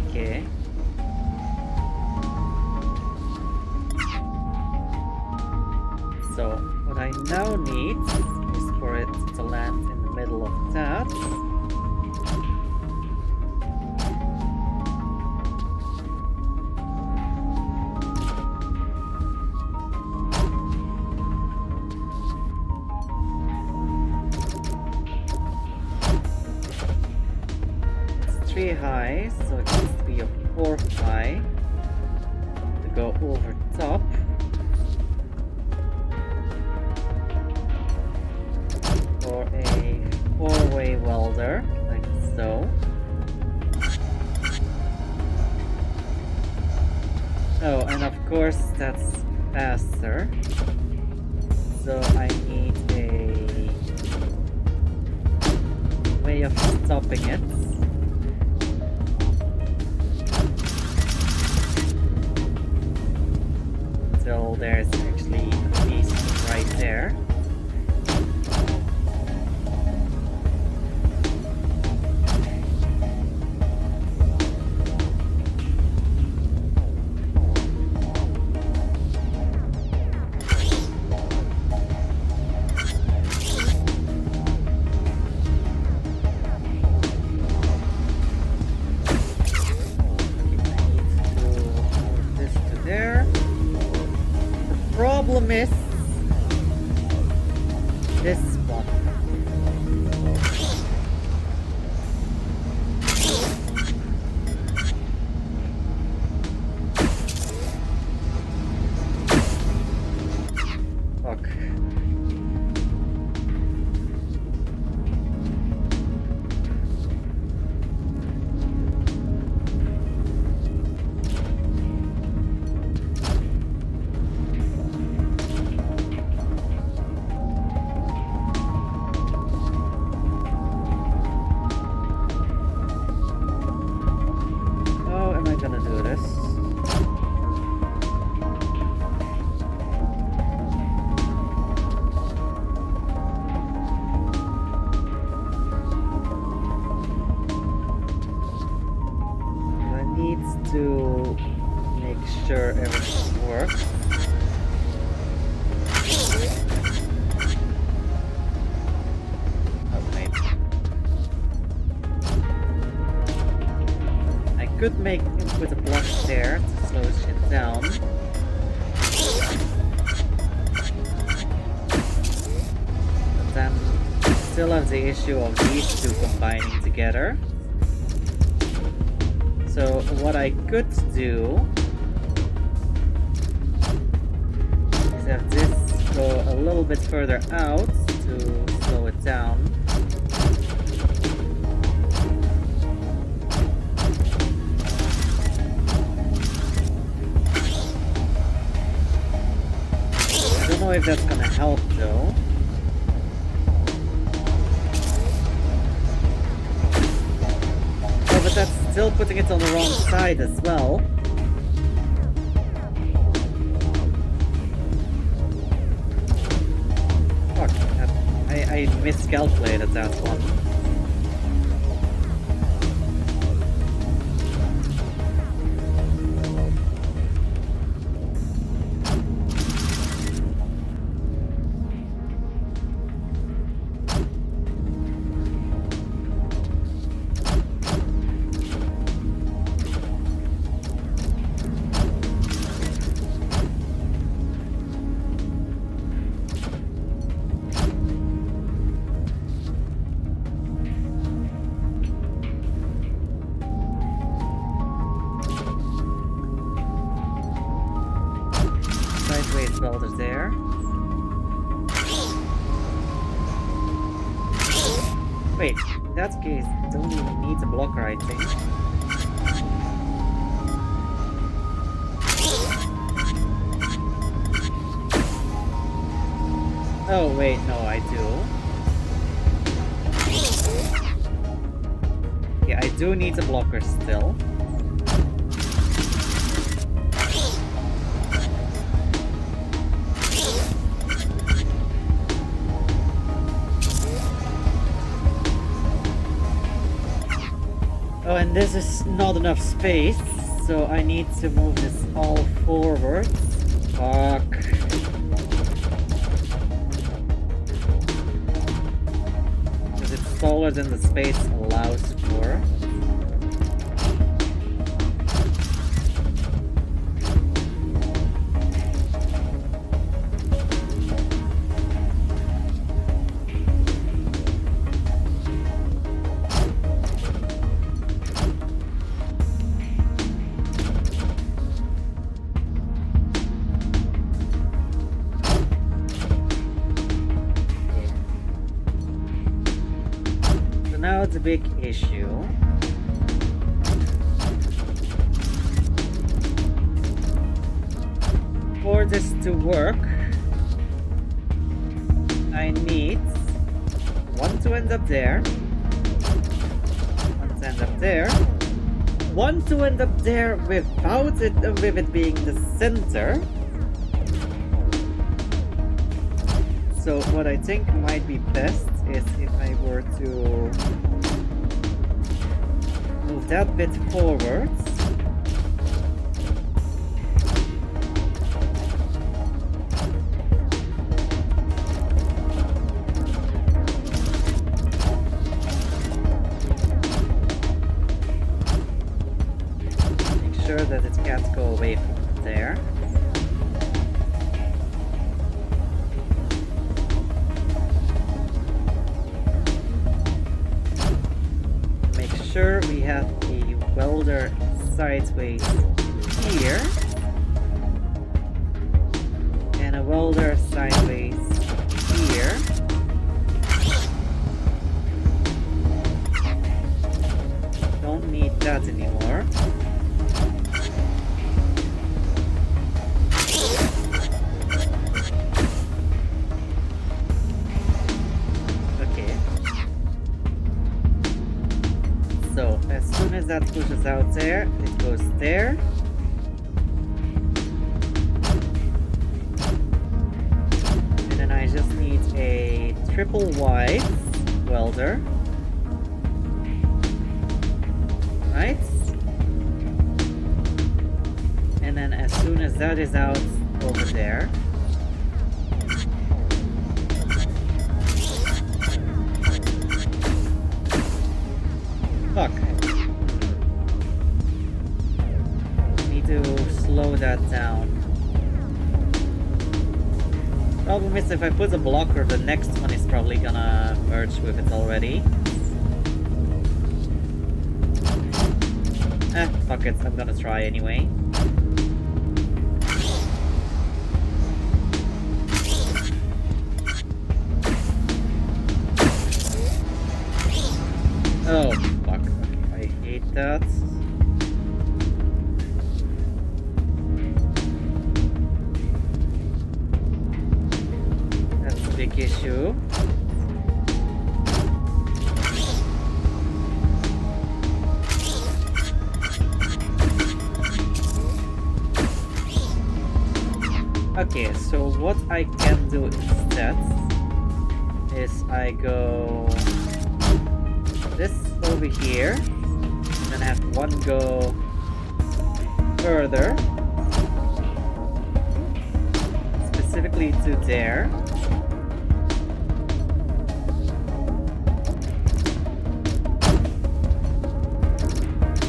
Okay. So what I now need is for it to land in the middle of that. It's 3 high, so it needs to be a 4 high to go over top. For a 4-way welder, like so. Oh, and of course that's faster. So I need a way of stopping it. So there's actually a piece right there. Problem is this one. Fuck. Gonna do this. I need to make sure everything works. Could make it with a block there to slow shit down. But then still have the issue of these two combining together. So what I could do is have this go a little bit further out to slow it down. I don't know if that's gonna help though. Oh, but that's still putting it on the wrong side as well. Fuck, I miscalculated that one. Welder there. Wait, in that case, don't even need a blocker, I think. Oh wait, no, I do. Yeah, I do need a blocker still. Oh, and this is not enough space, so I need to move this all forward. Fuck. smaller than the space allows for. Now the big issue. For this to work, I need one to end up there, one to end up there, one to end up there without it, with it being the center. So what I think might be best is if I were to move that bit forwards. Make sure that it can't go away from there. Sure, we have a welder sideways here and a welder sideways here. Don't need that anymore. So, as soon as that pushes out there, it goes there. And then I just need a triple wide welder. Right? And then as soon as that is out, over there. Fuck. Need to slow that down. Problem is, if I put a blocker, the next one is probably gonna merge with it already. Fuck it, I'm gonna try anyway. Oh, fuck. Okay, I hate that. That's a big issue. Okay, so what I can do instead is I go this over here, and then I have one go further, specifically to there.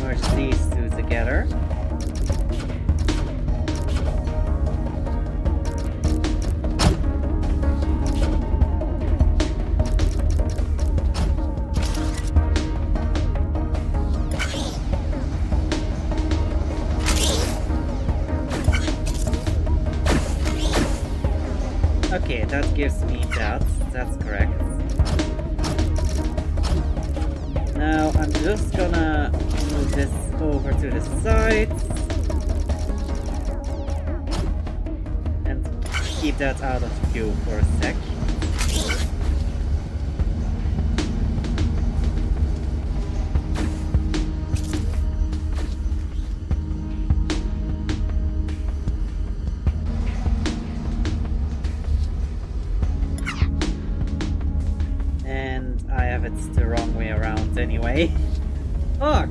Merge these two together. Okay, that gives me that. That's correct. Now I'm just gonna move this over to the side and keep that out of view for a sec. It's the wrong way around anyway. Fuck!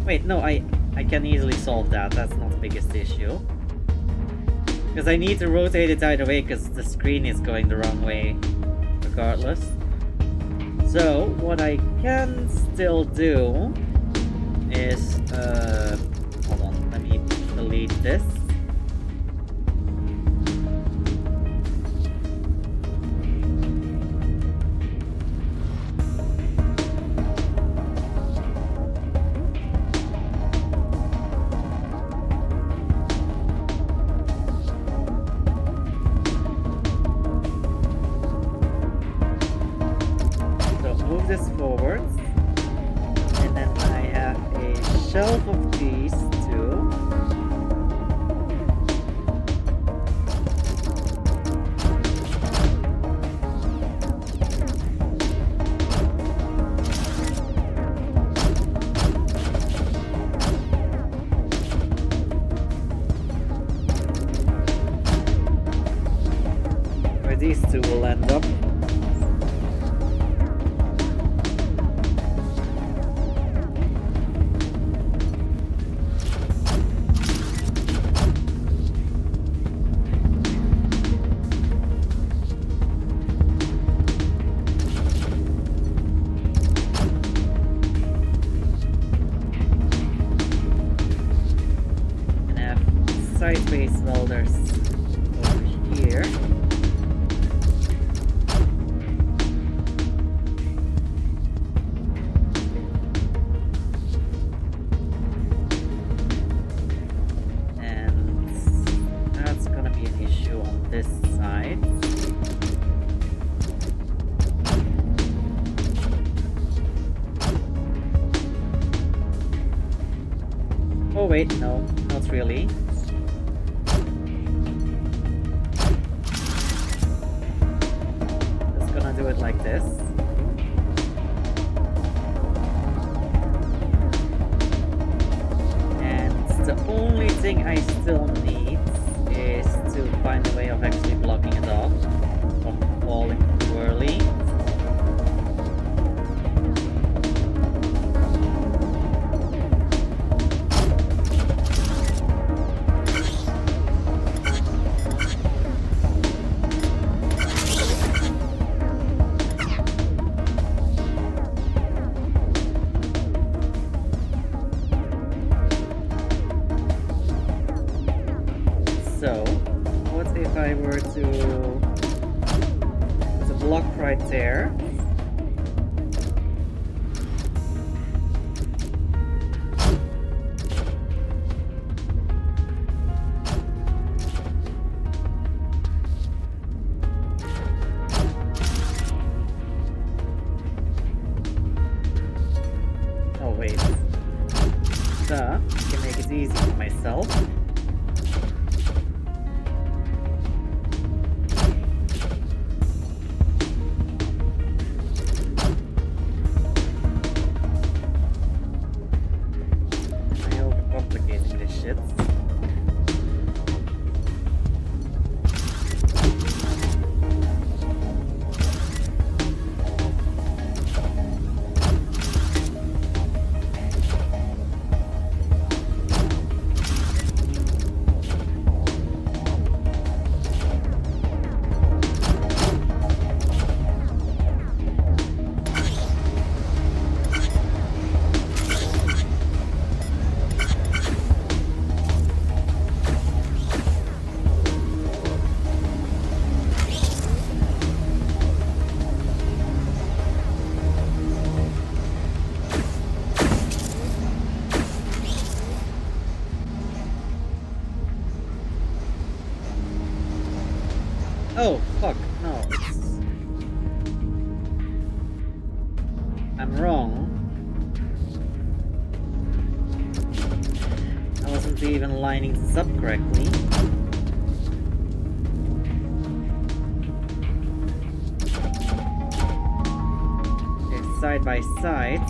Wait, no, I can easily solve that. That's not the biggest issue. Because I need to rotate it either way because the screen is going the wrong way regardless. So, what I can still do is, hold on, let me delete this. Move this forward, and then I have a shelf of these two. Where these two will end up. Side-based welders over here. And that's gonna be an issue on this side. Oh wait, no, not really. Do it like this. And the only thing I still need is to find a way of actually blocking it off from falling too early. So, what if I were to block right there? Oh wait. I can make it easy for myself. Oh, fuck, no. I'm wrong. I wasn't even lining this up correctly. They're side by side.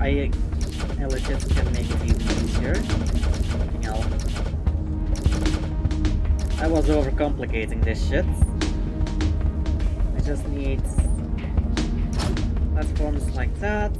I legit can make it even easier. Nothing else. I was overcomplicating this shit. I just need platforms like that.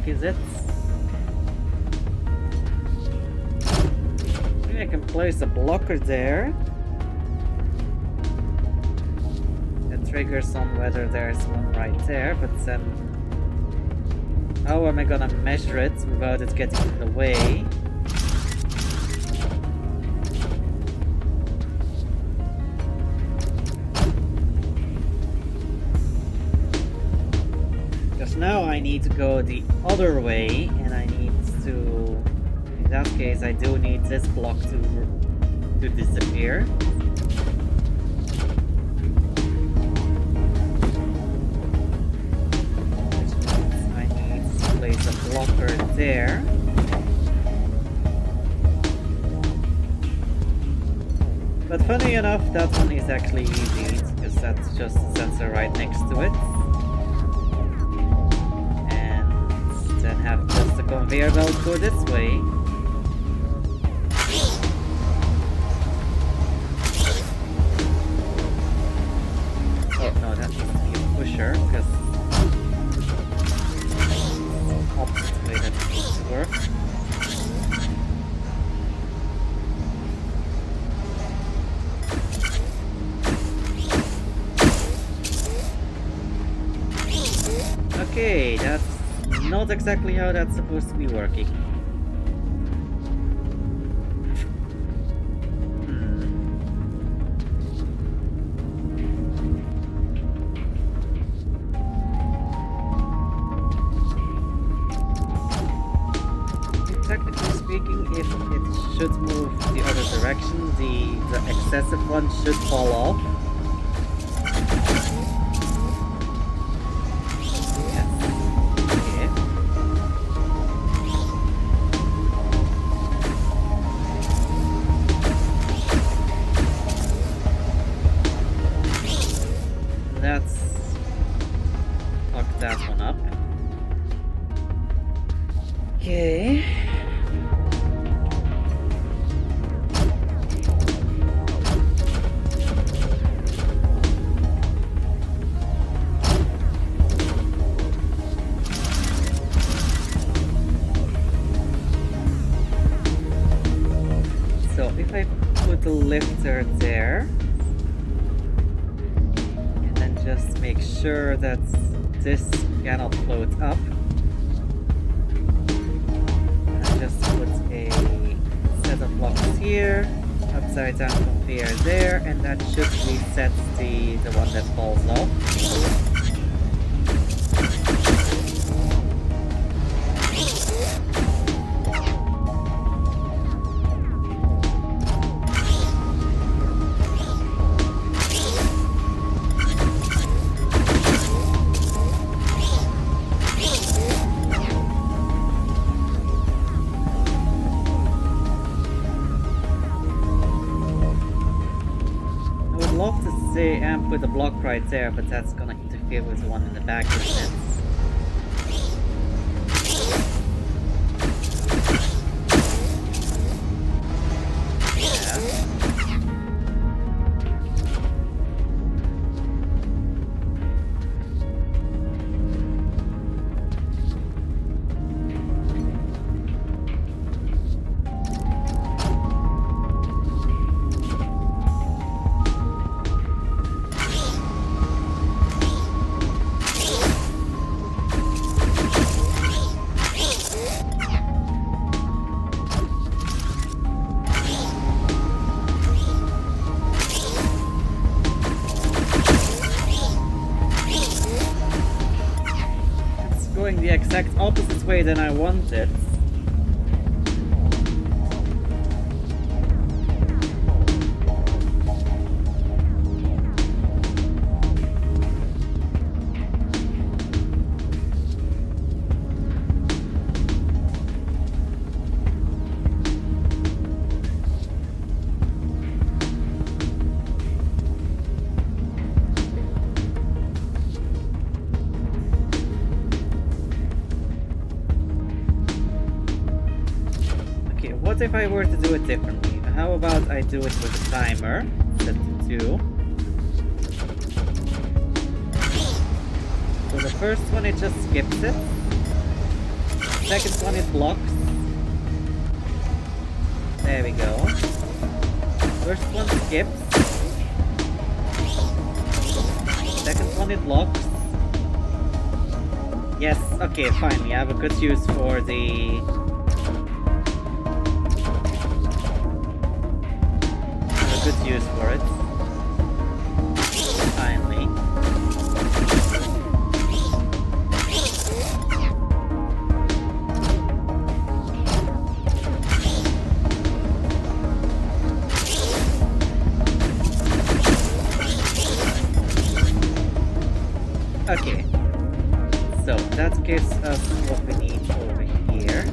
Is it? Maybe I can place a blocker there. That triggers on whether there's one right there, but then how am I gonna measure it without it getting in the way? Now I need to go the other way, and I need to, in that case I do need this block to disappear. Which means I need to place a blocker there. But funny enough, that one is actually easy, because that's just a sensor right next to it. Then have just a conveyor belt go this way. Oh no, that needs to be a pusher, because it's the opposite way that it needs to work. Okay, that's not exactly how that's supposed to be working. Technically speaking, if it should move the other direction, the excessive one should fall off. That one up. Okay. So if I put the lifter there, and then just make sure that this cannot float up. And just put a set of blocks here, upside down conveyor there, and that should reset the one that falls off. Love to say and put a block right there, but that's gonna interfere with the one in the back, isn't it? the exact opposite way than I wanted. What if I were to do it differently? How about I do it with a timer, set to 2. So the first one it just skips it. Second one it blocks. There we go. First one skips. Second one it blocks. Yes, okay, fine. We have a good use for the... good use for it. Finally. Okay. So that gives us what we need over here.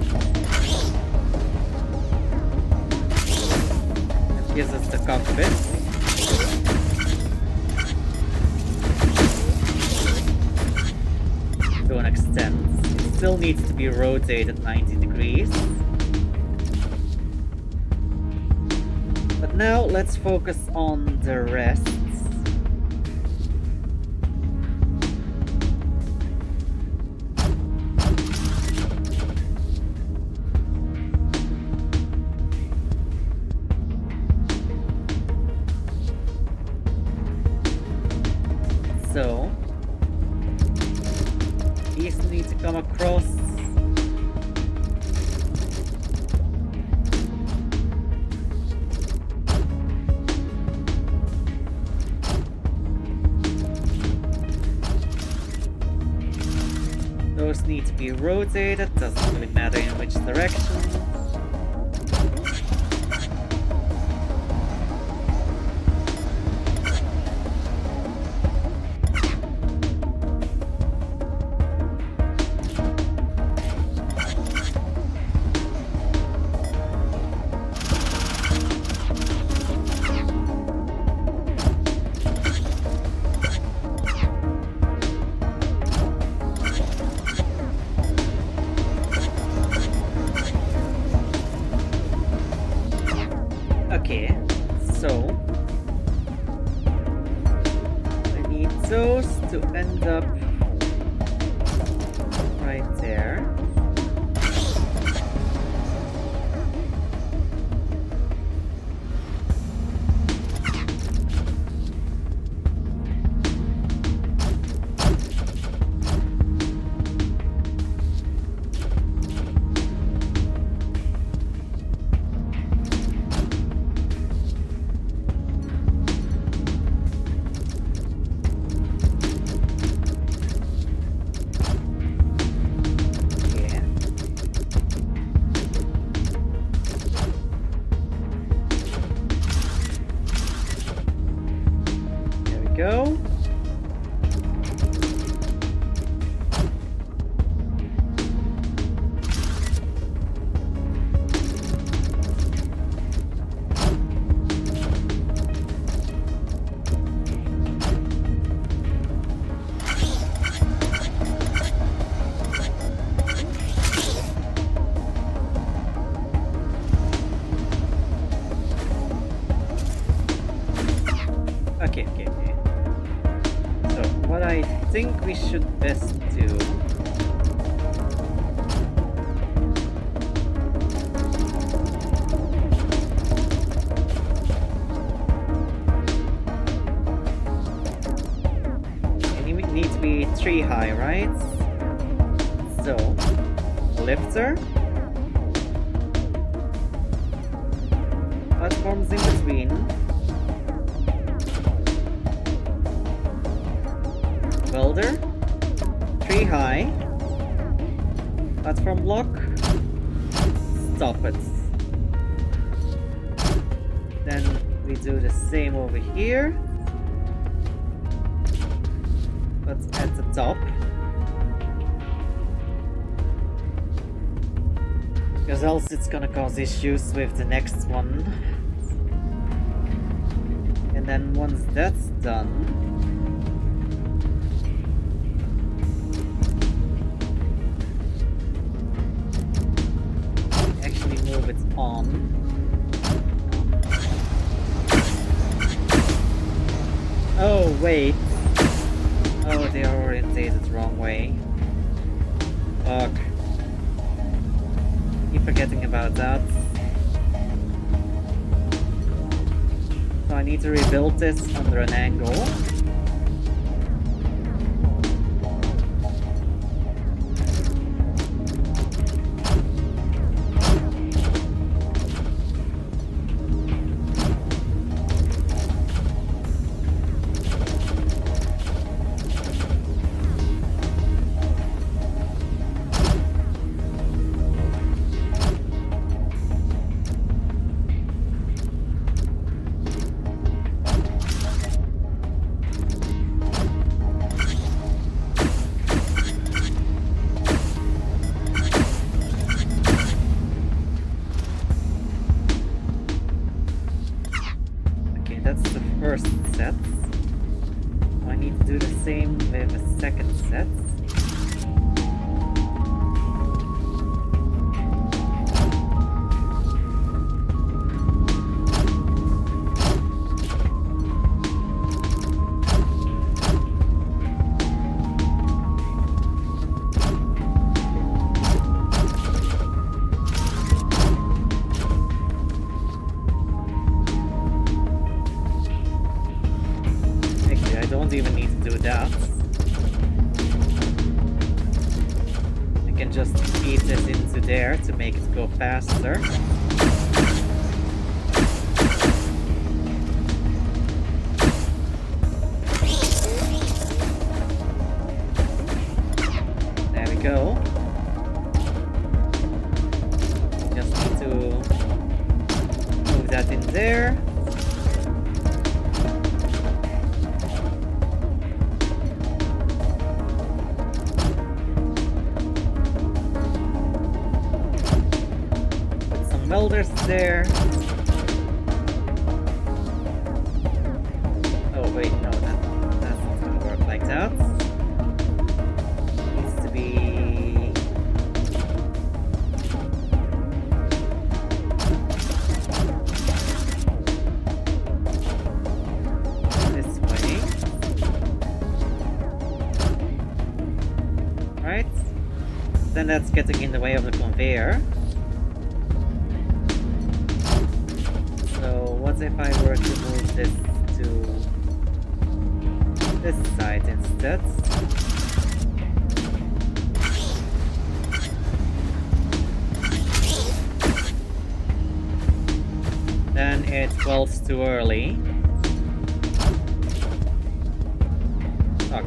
Gives us the cockpit. To an extent. It still needs to be rotated 90 degrees. But now let's focus on the rest. So, these need to come across. Those need to be rotated, doesn't really matter in which direction. Okay, so I need those to end up right there. Go. Okay. So what I think we should best do it needs to be 3 high, right? So lifter, platforms in between, welder, 3 high, Platform block. Stop it. Then we do the same over here. But at the top. Because else it's gonna cause issues with the next one. And then once that's done, actually move it on. Oh wait. Oh, they are orientated the wrong way. Fuck. Keep forgetting about that. So I need to rebuild this under an angle. First set. I need to do the same with the second set. Don't even need to do that. I can just feed this into there to make it go faster. There we go. Just need to move that in there. Welders there. Oh wait, no, that's not gonna work like that. Needs to be this way. Right? Then that's getting in the way of the conveyor. What if I were to move this to this side instead? Then it welds too early. Fuck.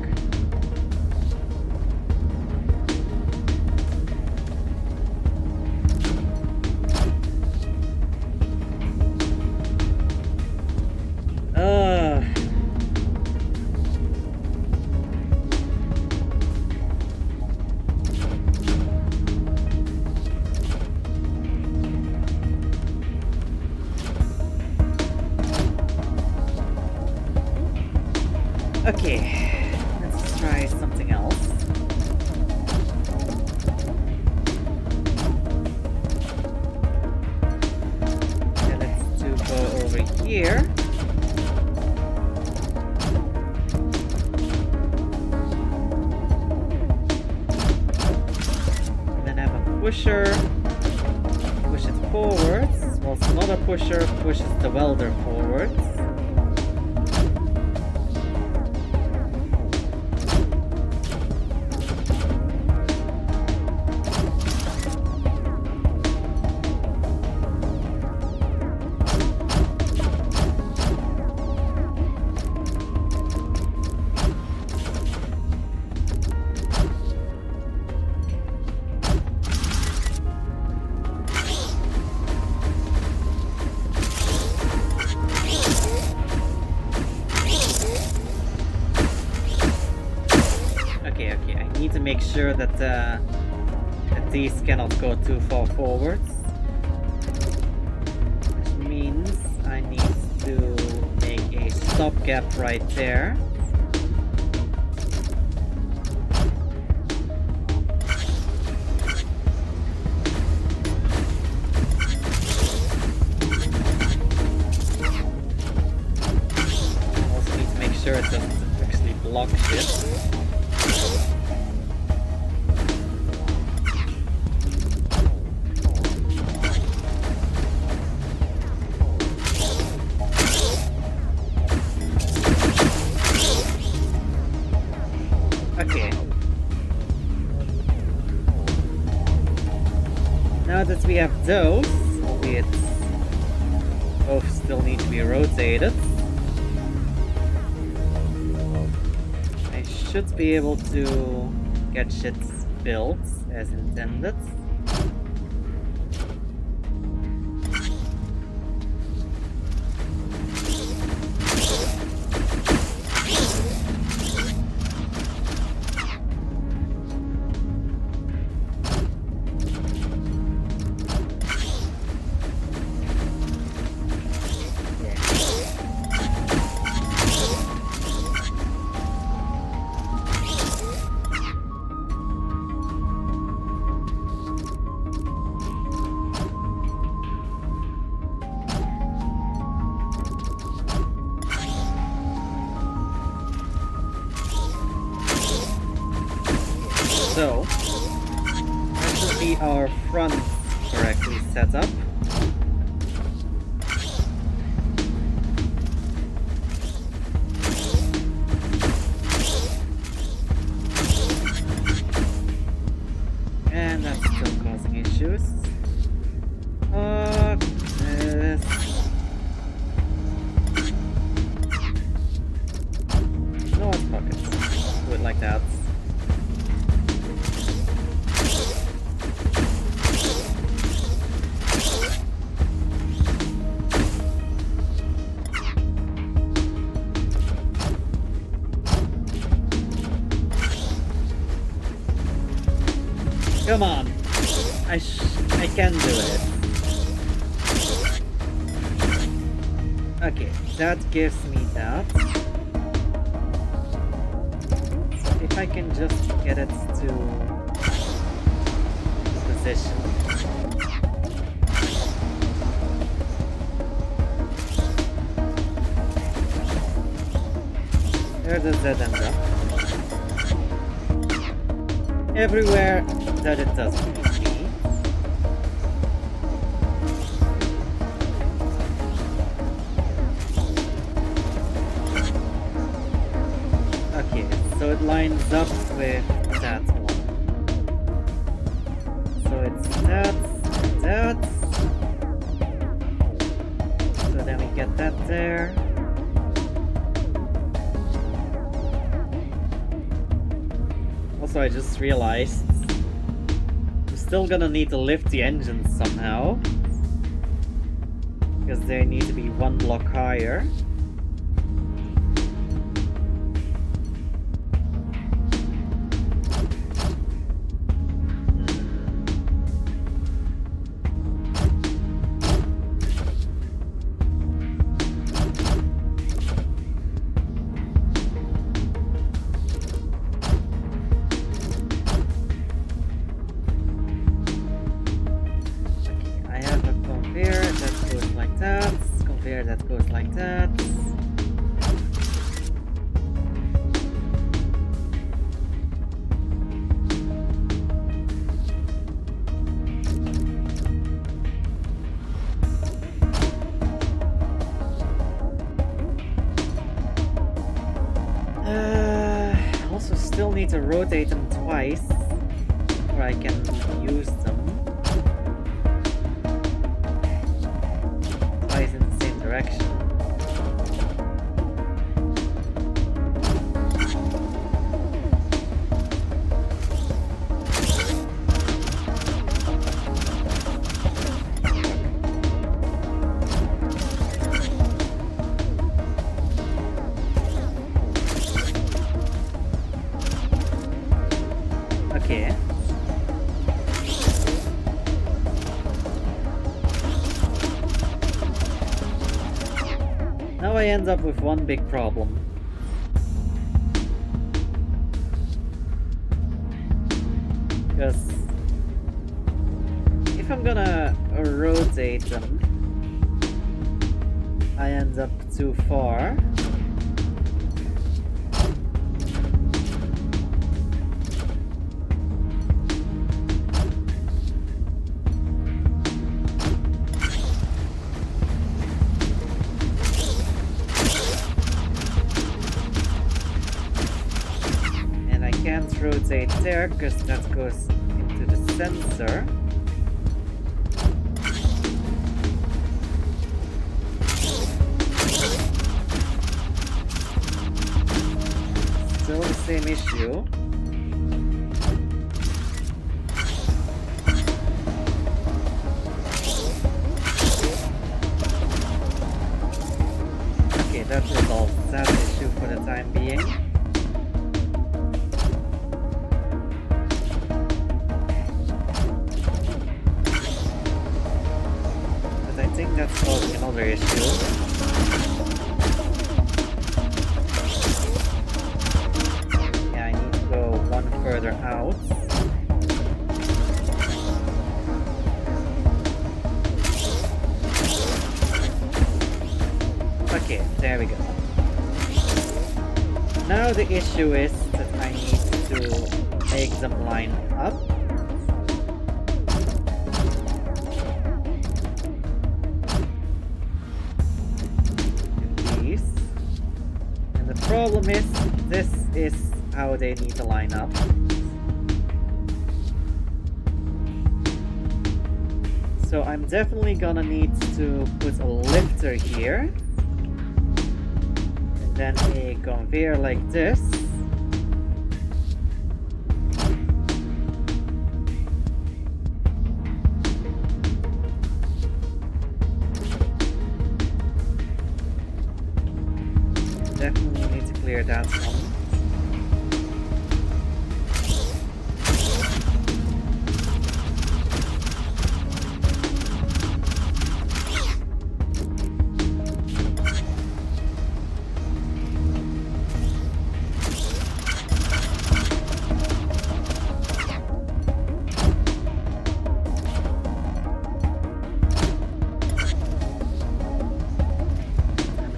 Okay, let's try something else. Okay, let's go over here. And then have a pusher, push it forwards, whilst another pusher pushes the welder forwards. make sure that these cannot go too far forwards. Which means I need to make a stopgap right there. Also need to make sure it doesn't actually block shit. Now that we have those, albeit both still need to be rotated, I should be able to get shit built as intended. So, that should be our front correctly set up. And that's still causing issues. No one's pockets. Do it like that. Come on, I can do it. Okay, that gives me that. So if I can just get it to position. Where does that end up? Everywhere that it doesn't need to be. Okay, so it lines up with that one. So it's that, that. So then we get that there. Also, I just realized I'm still gonna need to lift the engines somehow, because they need to be one block higher. That goes like that. Also still need to rotate them twice before I can use them. Twice in the same direction. I end up with one big problem. Because if I'm gonna rotate them, I end up too far. And I can't rotate there because that goes into the sensor. Still the same issue. Okay, that resolves that issue for the time being. But I think that's causing another issue. Further out. Okay, there we go. Now the issue is that I need to make them line up. With these. And the problem is, this is how they need to line up. So I'm definitely gonna need to put a lifter here. And then a conveyor like this. Definitely need to clear that one.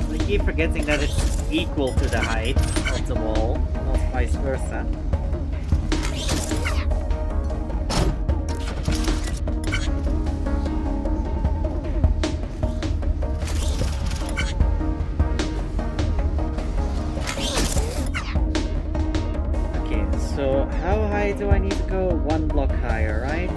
I keep forgetting that it's equal to the height of the wall, not vice versa. Okay, so how high do I need to go? One block higher, right?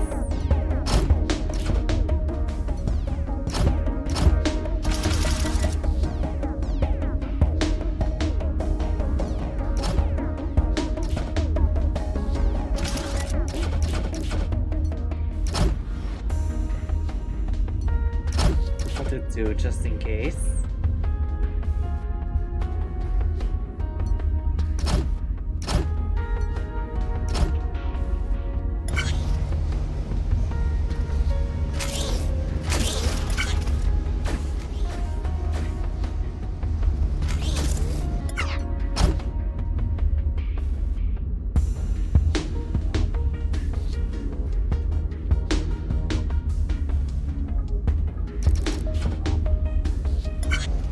Just in case.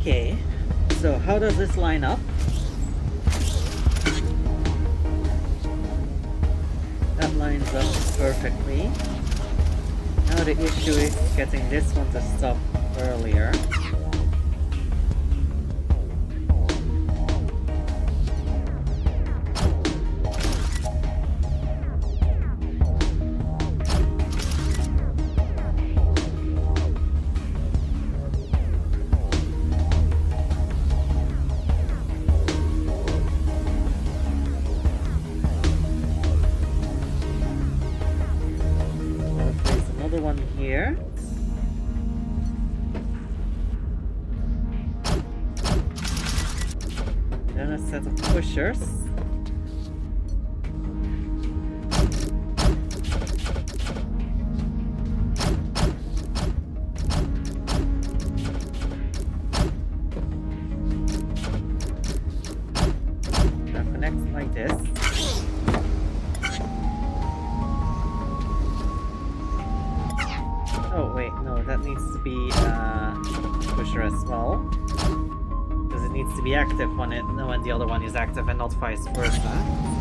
Okay, so how does this line up? That lines up perfectly. Now the issue is getting this one to stop earlier. One here. Then a set of pushers. connect like this. Oh wait, no, that needs to be pusher as well. Because it needs to be active when the other one is active and not vice versa.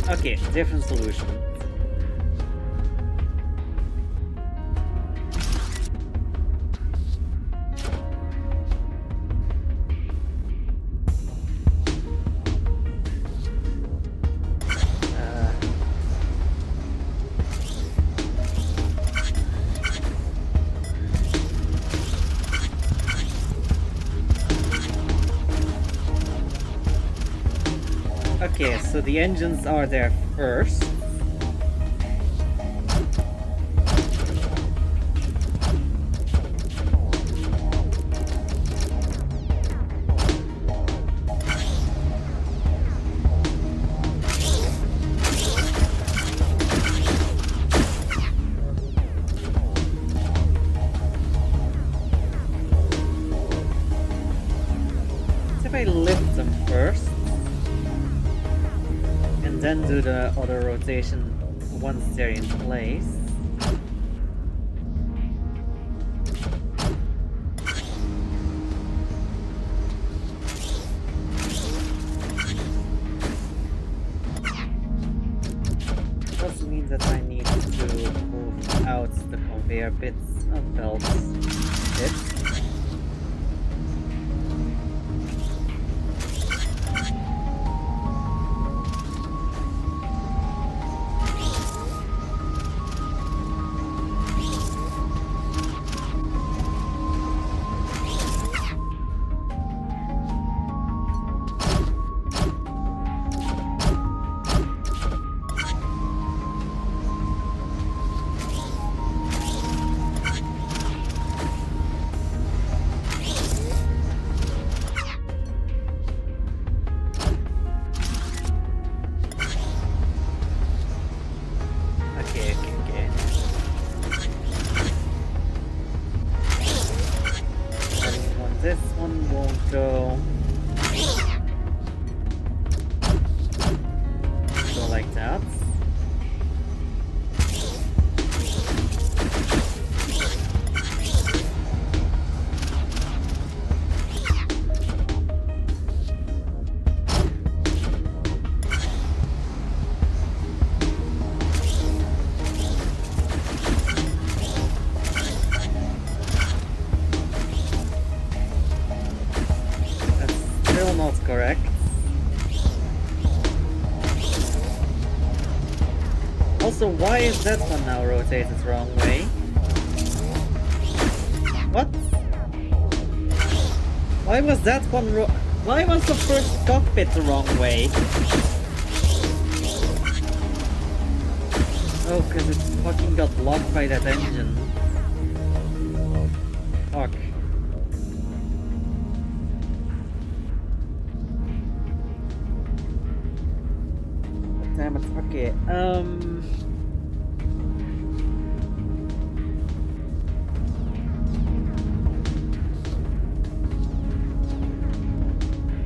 Okay, different solution. Okay, so the engines are there first. If I lift them first, and then do the other rotation once they're in place. Does mean that I need to move out the conveyor bits of belts bits. This one won't go. Go like that. Not correct. Also, why is that one now rotated the wrong way? What? Why was that one why was the first cockpit the wrong way? Oh, cause it fucking got blocked by that engine. Fuck. Damn it, okay,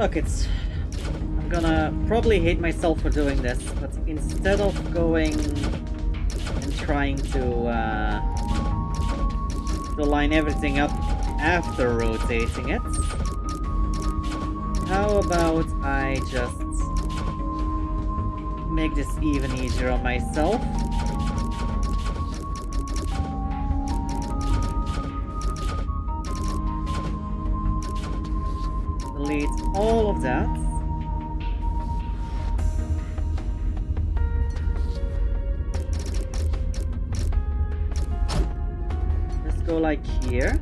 okay, I'm gonna probably hate myself for doing this, but instead of going and trying to line everything up after rotating it, how about I just make this even easier on myself. Delete all of that. Let's go like here.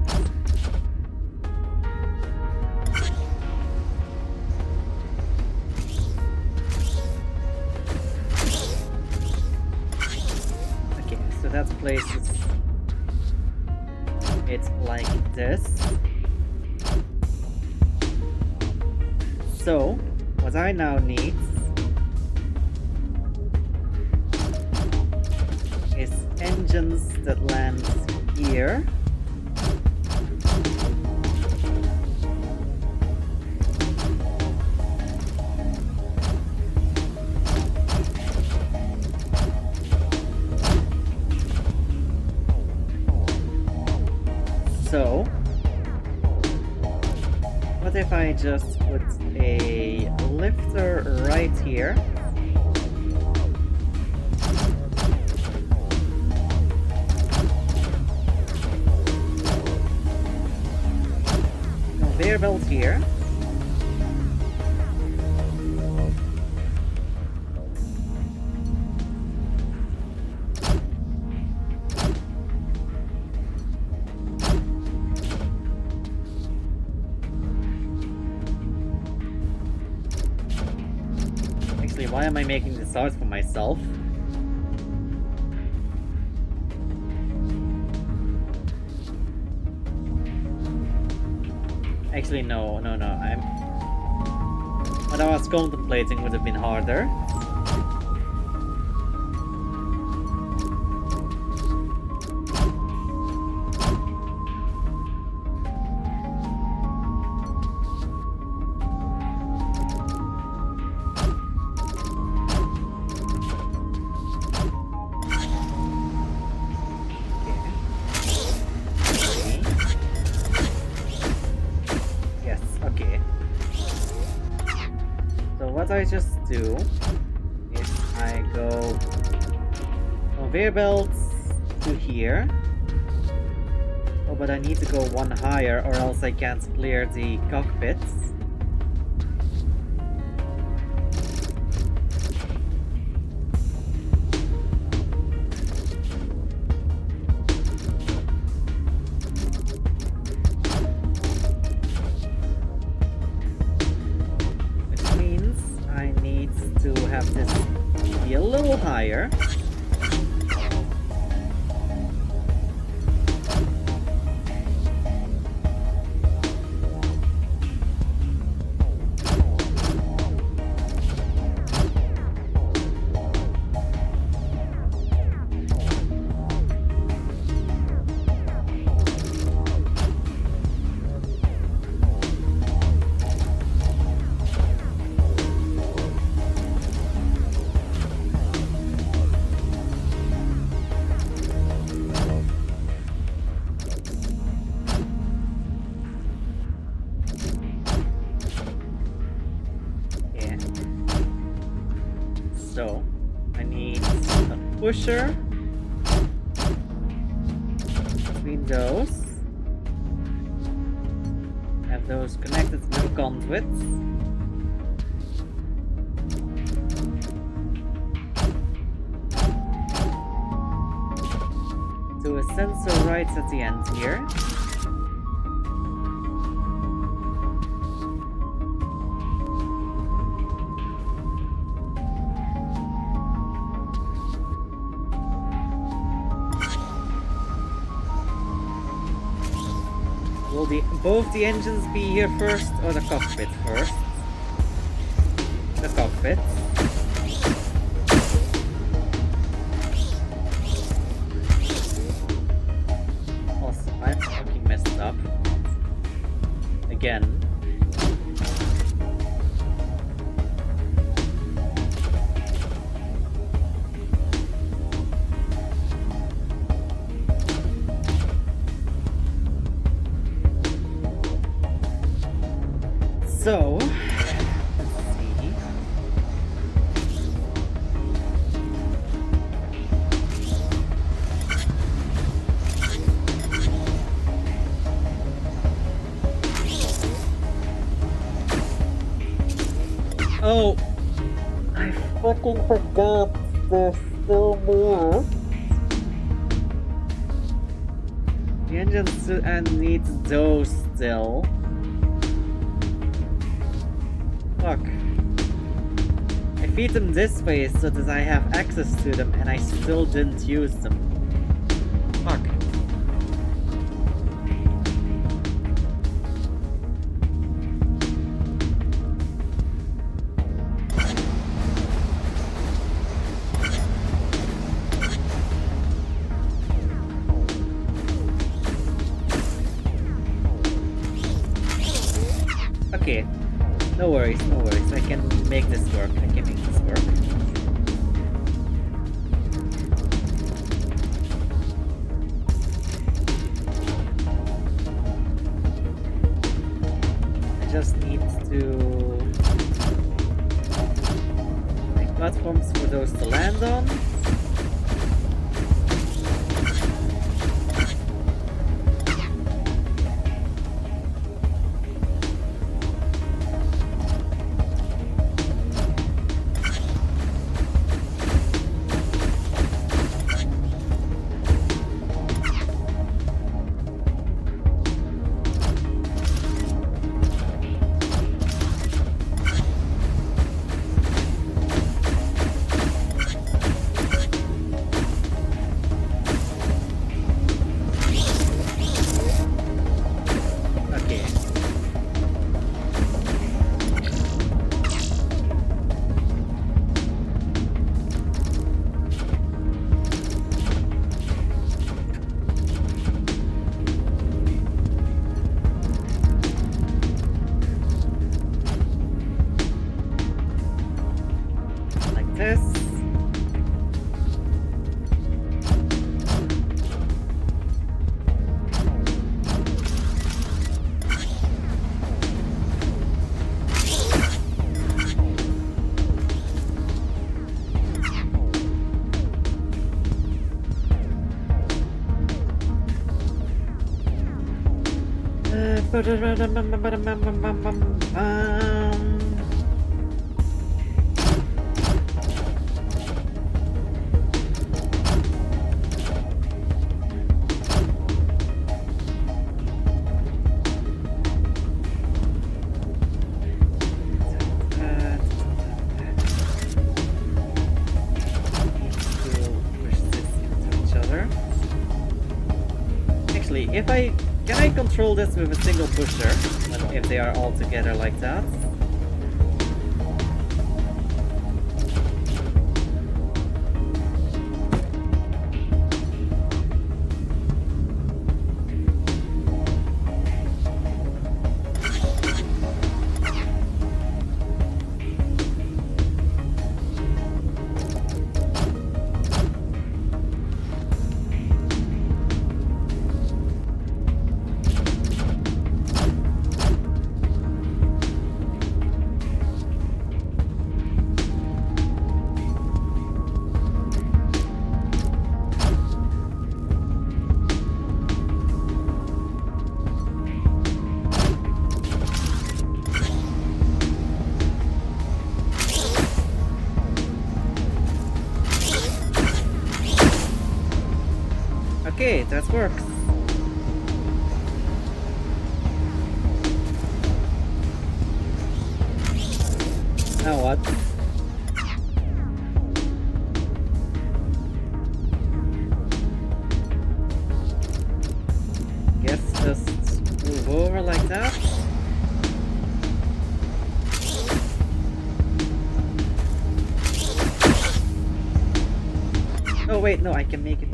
That's places it like this. So, what I now need is engines that land here. So, what if I just put a lifter right here? Conveyor belt here. Why am I making this hard for myself? Actually, no. What I was contemplating would have been harder. What I just do is I go conveyor belts to here. Oh, but I need to go one higher or else I can't clear the cockpits. Have this be a little higher. So, I need a pusher between those. Have those connected to the conduits. To a sensor right at the end here. Will both the engines be here first or the cockpit first? The cockpit. Also, I fucking messed up. Again. So, let's see. Oh, I fucking forgot there's still more. The engines need those still. Fuck. I feed them this way so that I have access to them and I still didn't use them. worries, no worries. I can make this work. I can make this work. I just need to make platforms for those to land on. If I can I control this with a single pusher if they are all together like that? Okay, that works. Now what? Guess just move over like that. Oh wait, no, I can make it.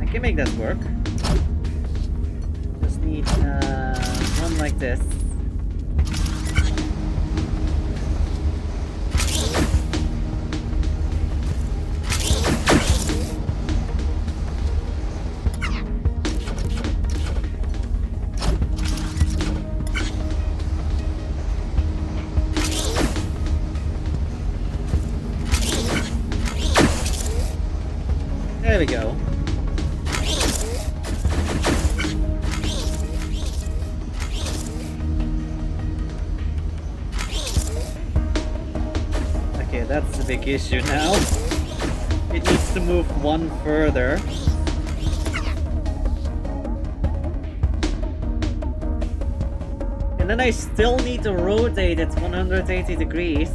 I can make that work. Just need one like this. There we go. Okay, that's the big issue now. It needs to move one further. And then I still need to rotate it 180 degrees.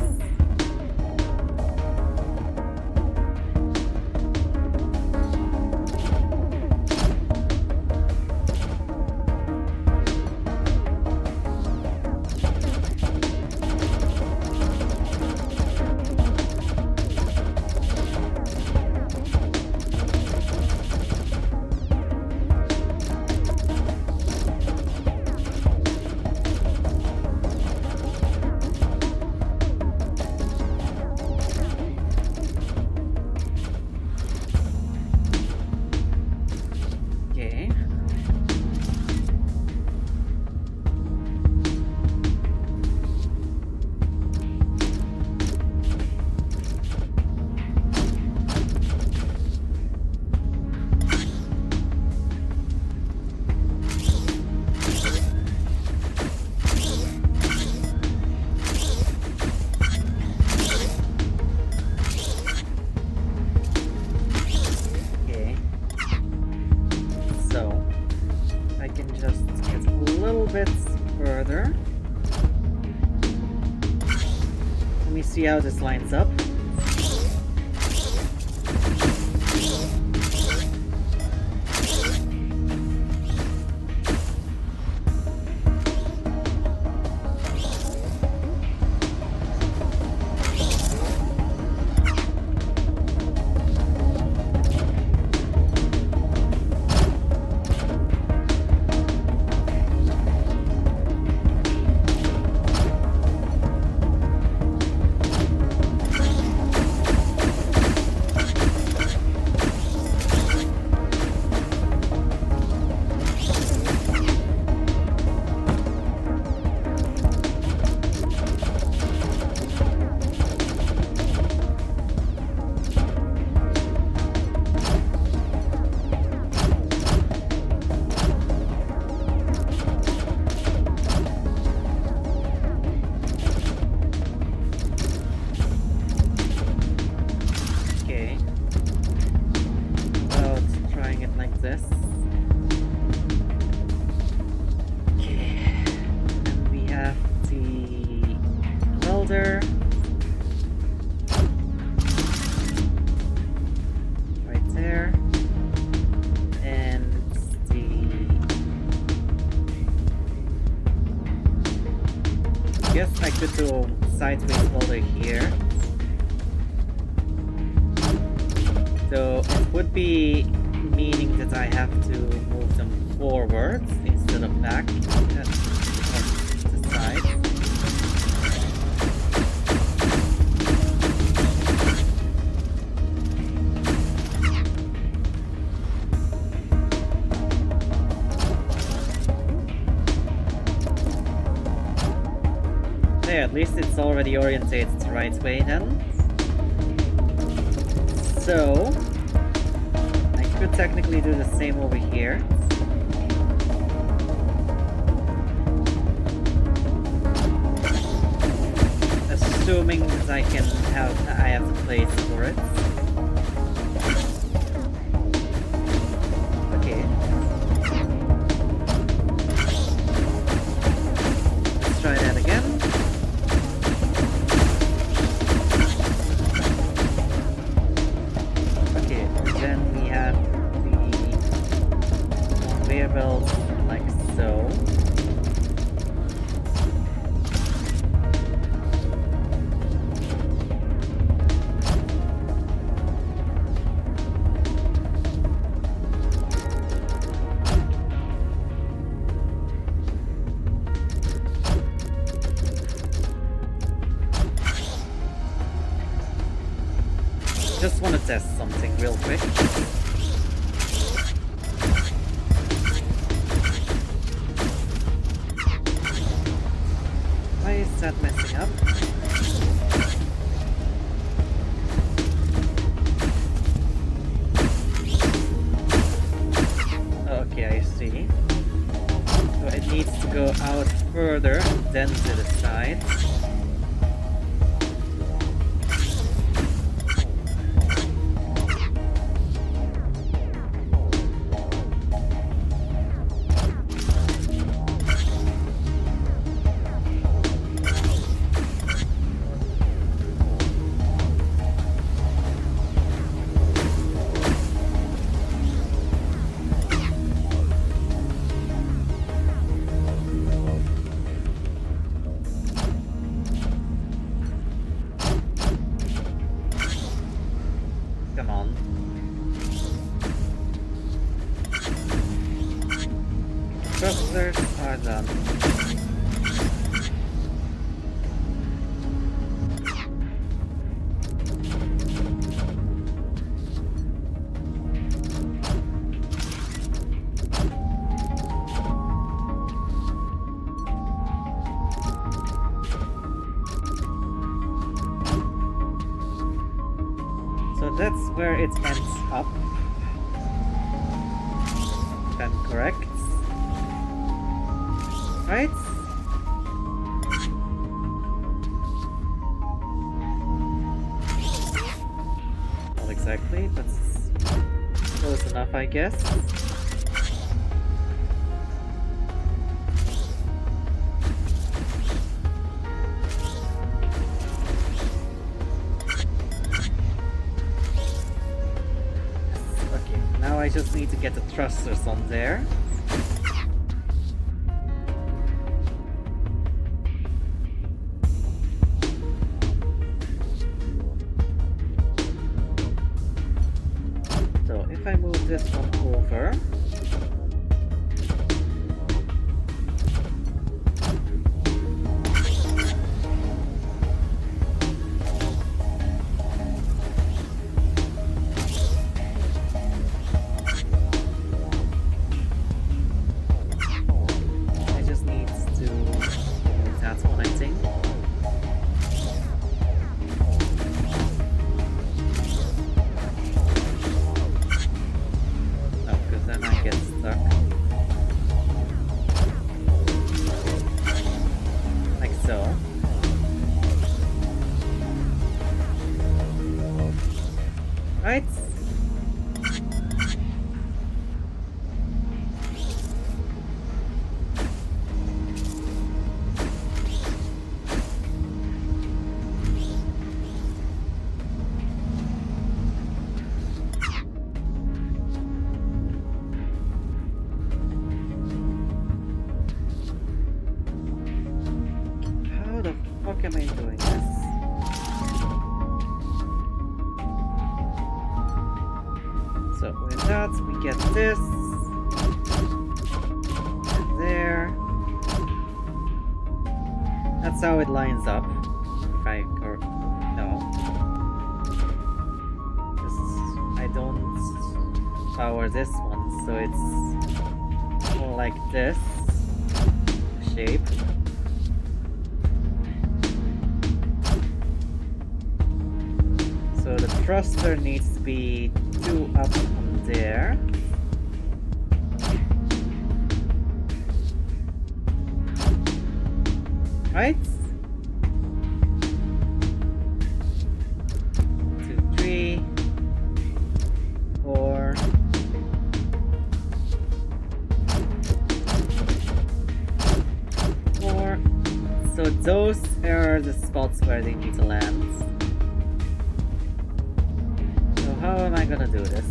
me see how this lines up. Could do sideways welder here. So it would be meaning that I have to move them forwards instead of back to the side. There, at least it's already orientated the right way then. So, I could technically do the same over here. Assuming that I have the place for it. Okay. Let's try that again. Belt like so. Just want to test something real quick. Why is that messing up? Okay, I see. So it needs to go out further than to the side. Come on. Thrusters are done. So that's where it ends up, if I'm correct. Right? Not exactly, but close enough, I guess. I just need to get the thrusters on there. So if I move this one over, I just need to move that one, I think. No, because then I get stuck. Like so. Right? How the fuck am I doing this? So with that, we get this. And there. That's how it lines up. If I no. I don't power this one, so it's more like this shape. So the thruster needs to be 2 up from there. Right? 2, 3, 4. So those are the spots where they need to land. So how am I gonna do this?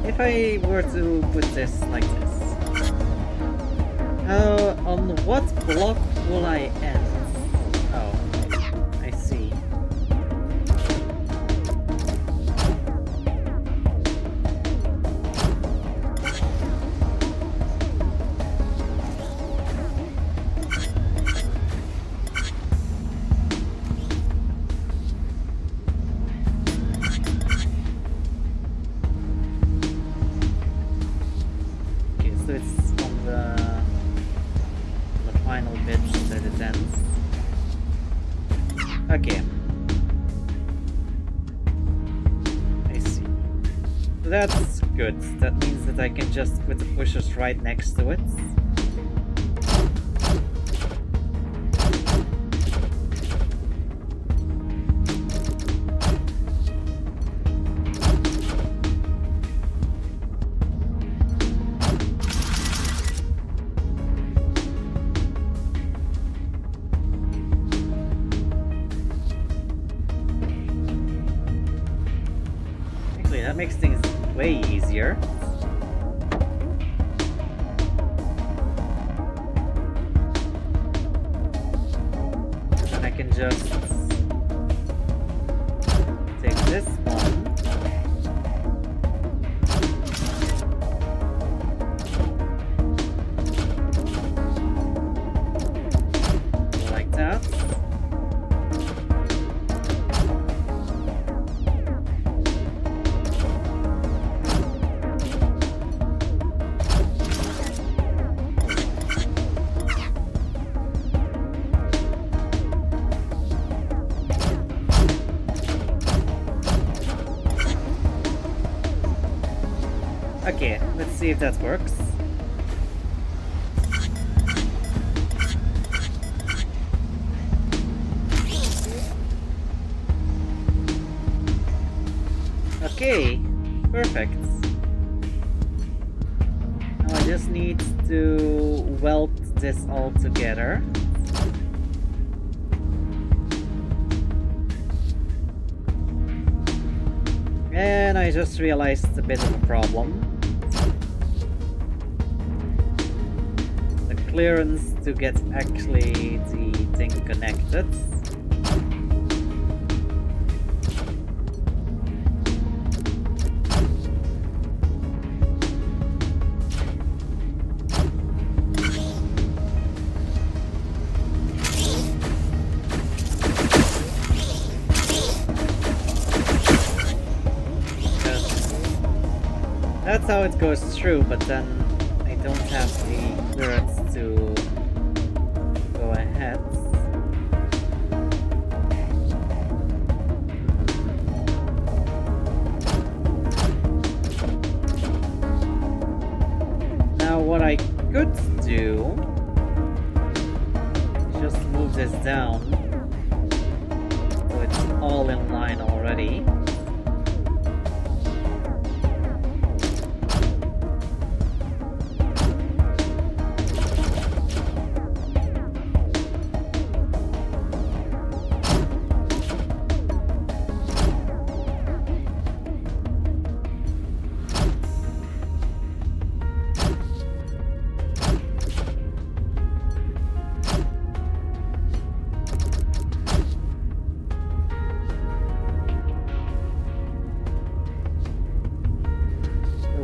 If I were to put this like this, on what block will I end? Oh, I see. So it's on the final bit that it ends. Okay. I see. So that's good. That means that I can just put the pushers right next to it. That makes things way easier. And I can just take this one. Like that. Alright, that works. Okay, perfect. Now I just need to weld this all together. And I just realized a bit of a problem. The clearance to get actually the thing connected. That's how it goes through, but then I don't have the clearance to go ahead. Now what I could do is just move this down so it's all in line already.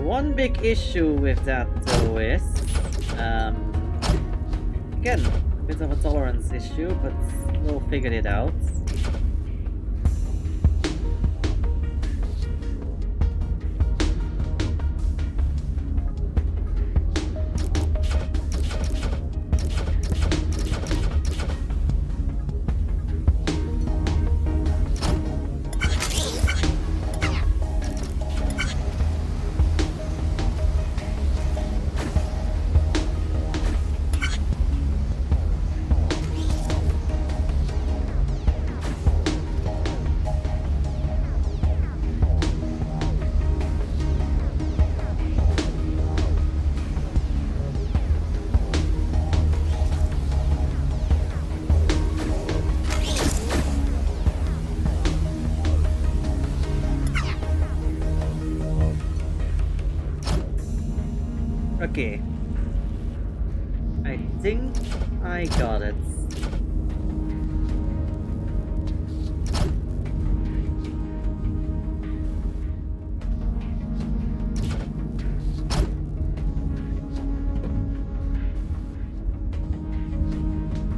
One big issue with that though is, again, a bit of a tolerance issue, but we'll figure it out. Okay. I think I got it.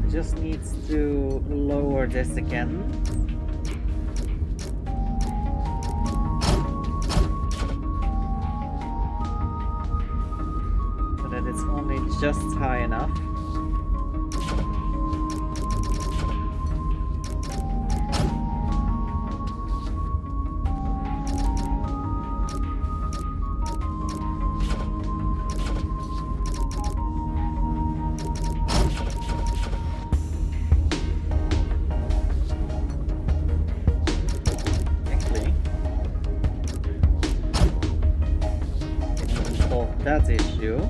I just need to lower this again. It's only just high enough. Actually, didn't solve that issue.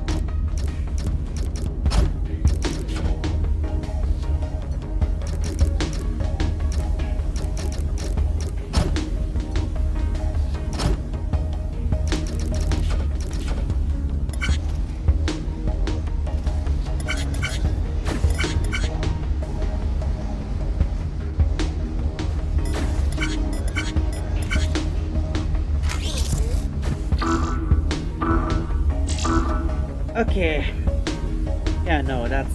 Okay. Yeah, no, that's...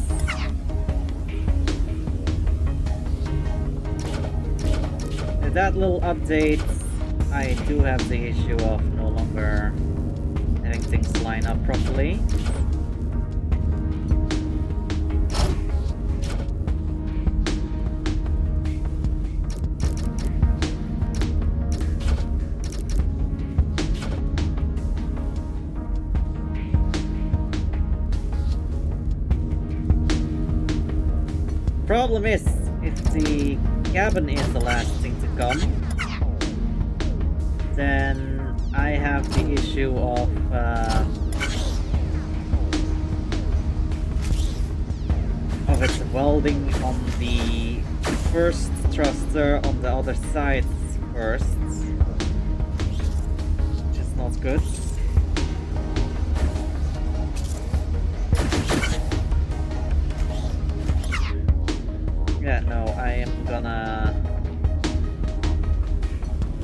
With that little update, I do have the issue of no longer having things line up properly. problem is, if the cabin is the last thing to come, then I have the issue of its welding on the first thruster on the other side first, which is not good. Yeah, no, I'm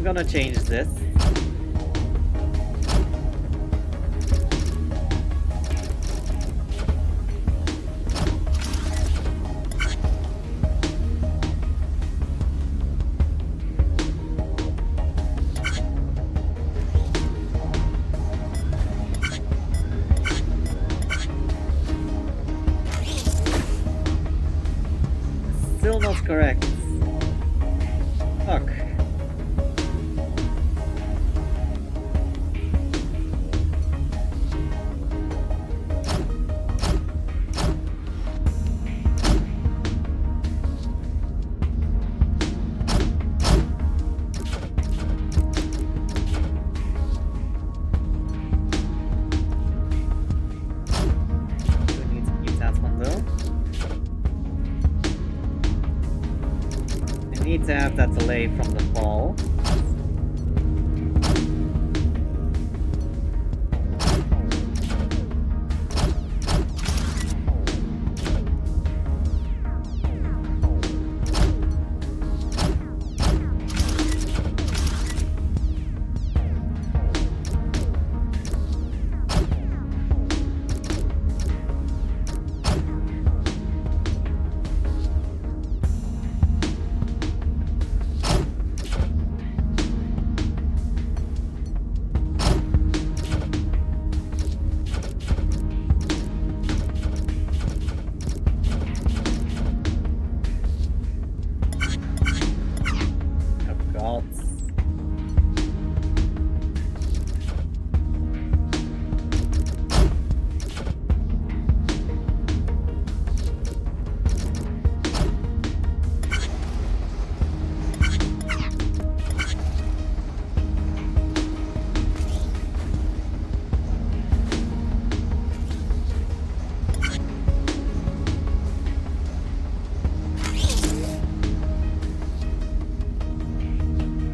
gonna change this. Still not correct. Fuck. We need to keep that one though. Need to have that delay from the fall.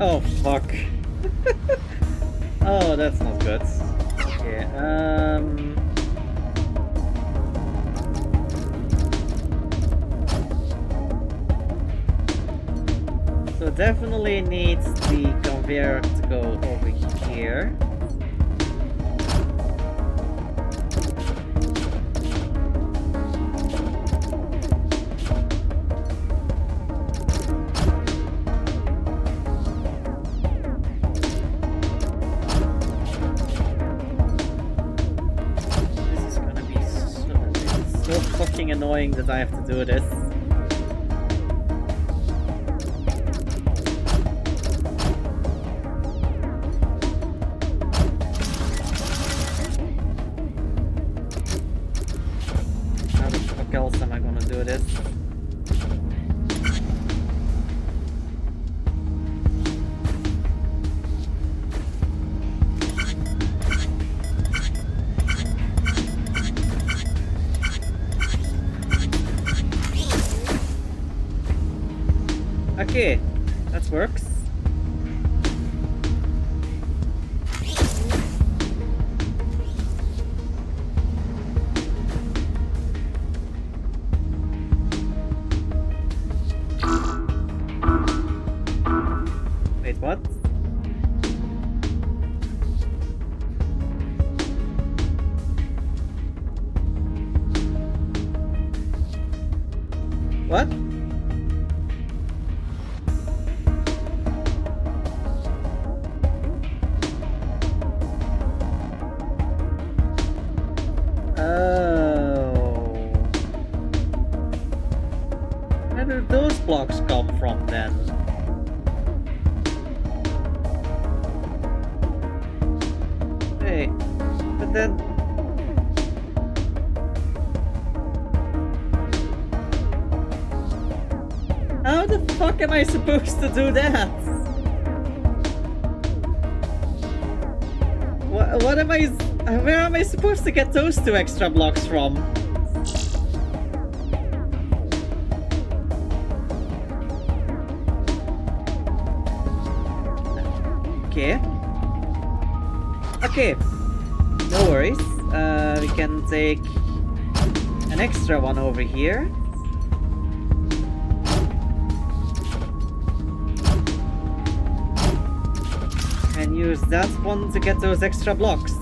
Oh, fuck. Oh, that's not good. Okay, so definitely needs the conveyor to go over here. Fucking annoying that I have to do this. How the fuck else am I gonna do this? Okay, that works. Wait, what? What? Where do those blocks come from then? Hey, but then... fuck am I supposed to do that? What am I... Where am I supposed to get those 2 extra blocks from? Okay. Okay. No worries. We can take an extra one over here. And use that one to get those extra blocks.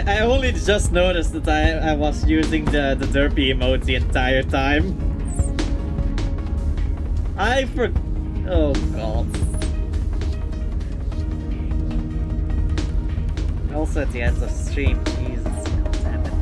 I only just noticed that I was using the derpy emote the entire time. Oh god. Also at the end of stream, Jesus. Damn it.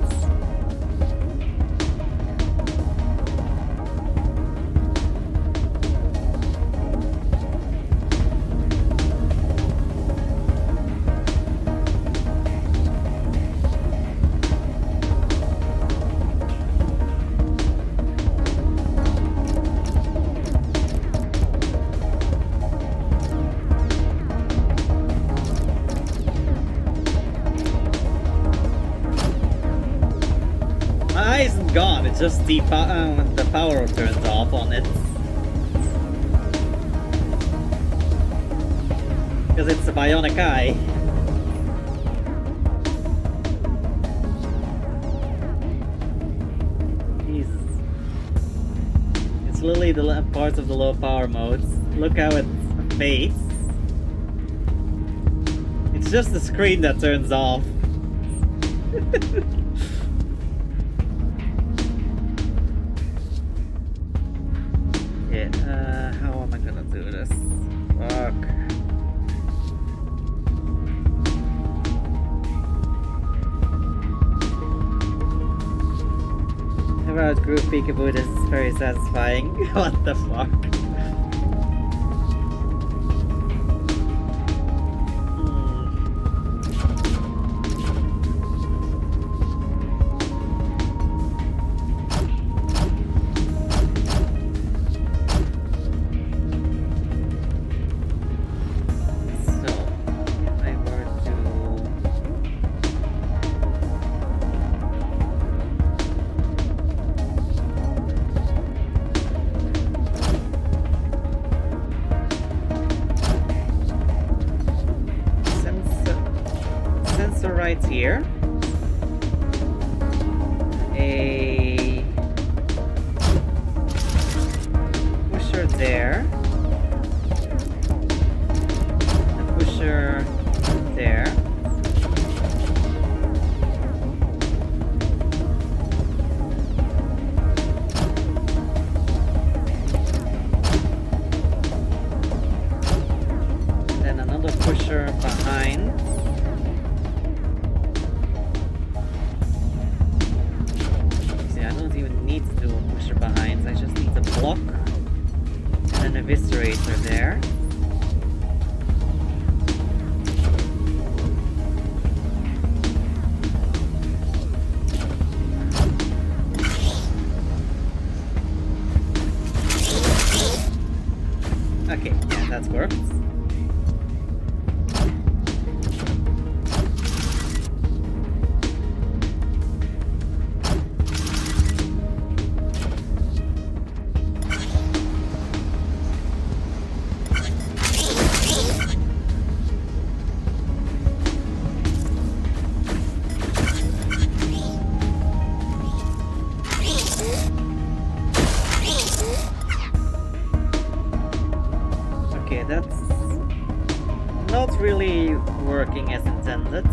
My eye isn't gone, it's just the power turns off on it. Because it's a bionic eye. Jesus. It's literally the part of the low power modes. Look how it fades. It's just the screen that turns off. Yeah, how am I gonna do this? Fuck. About group peekaboo, this is very satisfying. What the fuck? Right here, a pusher there, a pusher there, then another pusher behind. Behind, I just need a block and an eviscerator there. Okay, yeah, that's worked. That's not really working as intended.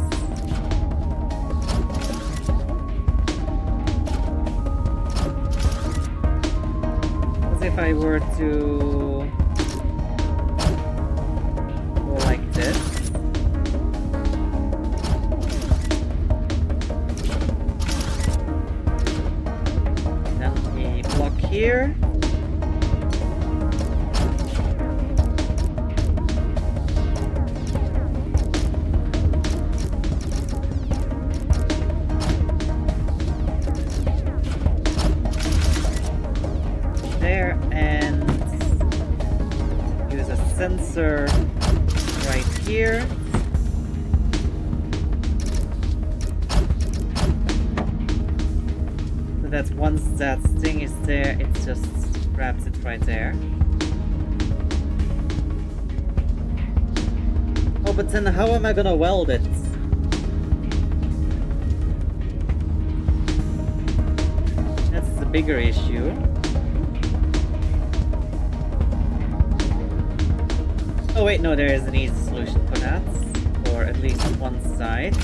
As if I were to go like this. here. There, and use a sensor right here. So that once that thing is there, it just grabs it right there. Oh, but then how am I gonna weld it? That's the bigger issue. Oh wait, no, there is an easy solution for that. Or at least one side.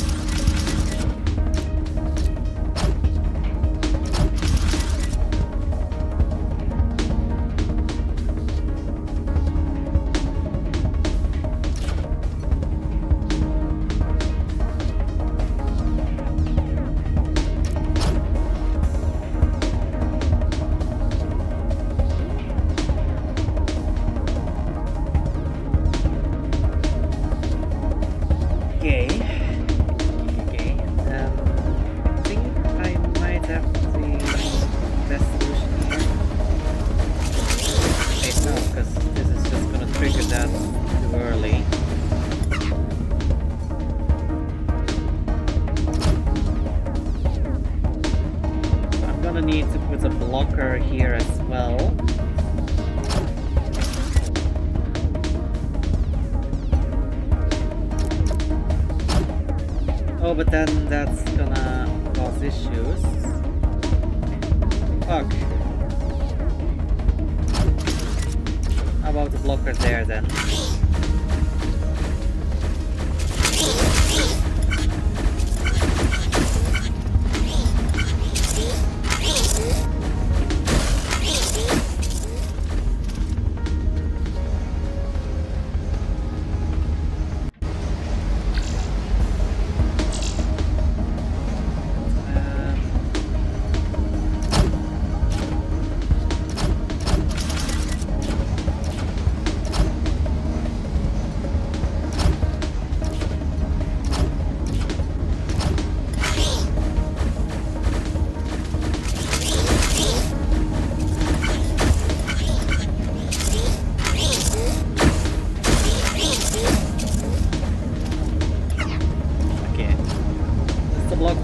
Need to put a blocker here as well. Oh, but then that's gonna cause issues. Fuck. How about the blocker there then?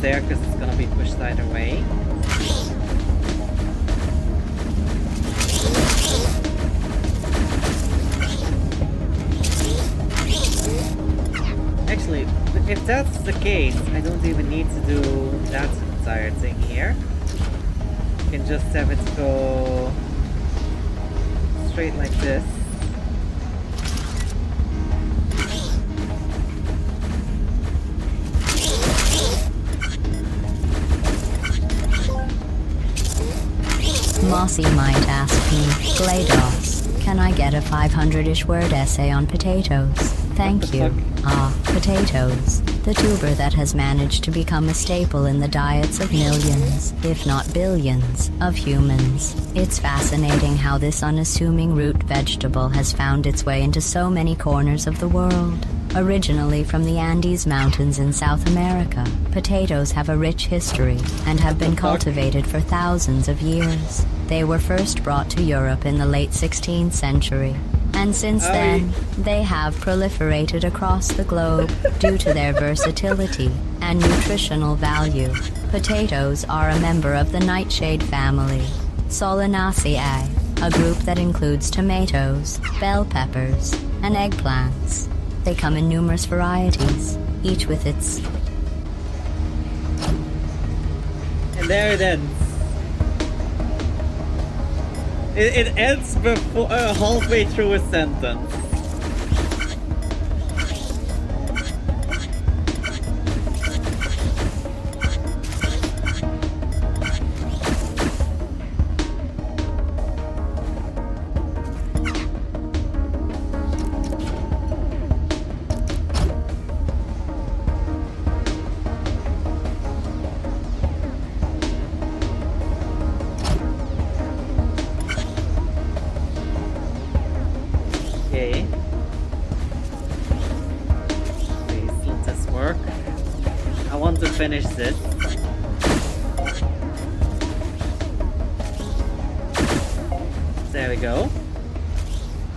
There because it's gonna be pushed either way. Actually, if that's the case, I don't even need to do that entire thing here. I can just have it go straight like this. Mossy might ask me, GLaDOS, can I get a 500-ish word essay on potatoes? Thank you. Ah, potatoes. The tuber that has managed to become a staple in the diets of millions, if not billions, of humans. It's fascinating how this unassuming root vegetable has found its way into so many corners of the world. Originally from the Andes Mountains in South America, potatoes have a rich history and have been cultivated for thousands of years. They were first brought to Europe in the late 16th century, and since then, they have proliferated across the globe due to their versatility and nutritional value. Potatoes are a member of the nightshade family, Solanaceae, a group that includes tomatoes, bell peppers, and eggplants. They come in numerous varieties, each with its... And there it ends. It ends before halfway through a sentence. to finish this. There we go.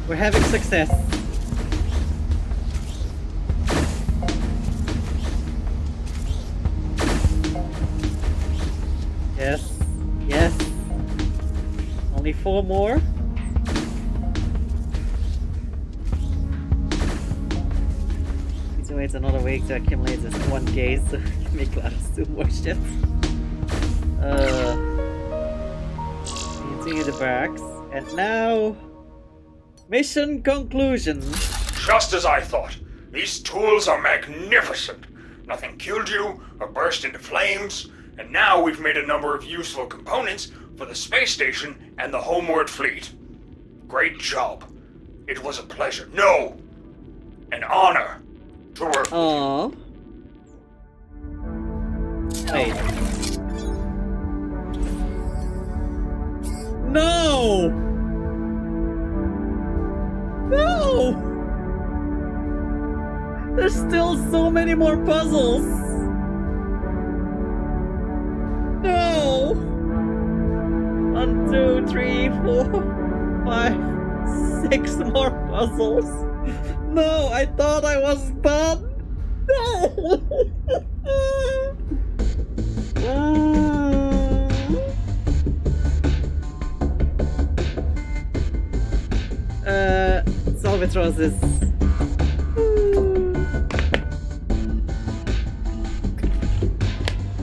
We're having success. Yes. Yes. Only 4 more. Please wait another week to accumulate this 1K so we can make last 2 more shifts. Continue the barracks. And now... mission conclusion. Just as I thought. These tools are magnificent. Nothing killed you or burst into flames, and now we've made a number of useful components for the space station and the homeward fleet. Great job. It was a pleasure. No! An honor to work with you. Wait. No! No! There's still so many more puzzles! No! 1, 2, 3, 4, 5, 6 more puzzles! No, I thought I was done! No! Salvatros is...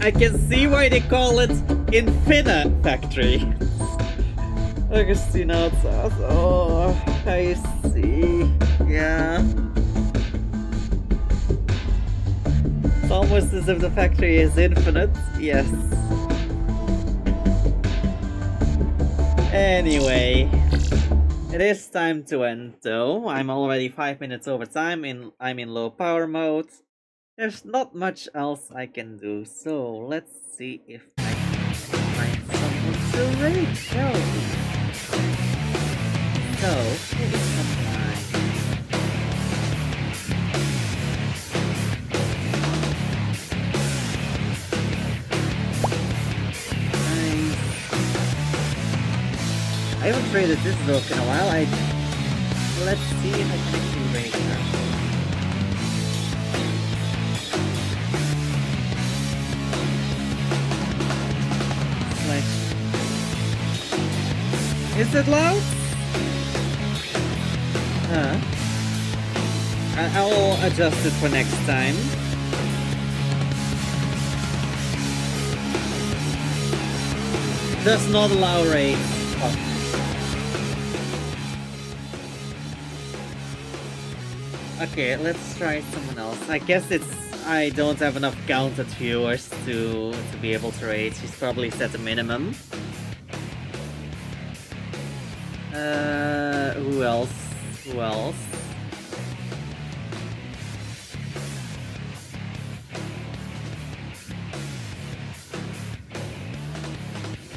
I can see why they call it Infinite Factory. Augustina, oh, I see. Yeah. It's almost as if the factory is infinite. Yes. Anyway. It is time to end though. I'm already 5 minutes over time. I'm in low power mode. There's not much else I can do, so let's see if I can find someone to raid, shall we? So, give it some time. I haven't traded this book in a while. Let's see if I can actually raid her. Is it loud? Huh. I'll adjust it for next time. Does not allow raids. Oh. Okay, let's try someone else. I guess I don't have enough counted viewers to be able to raid. She's probably set a minimum. Who else? Who else?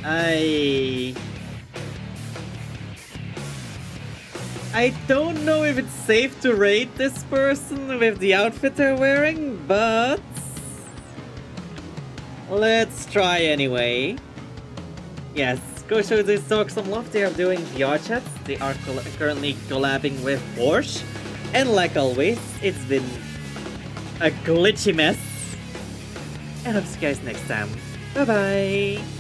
I don't know if it's safe to raid this person with the outfit they're wearing, but let's try anyway. Yes, go show this dog some love. They are doing VR chats. They are currently collabing with Porsche. And like always, it's been a glitchy mess. And I'll see you guys next time. Bye bye!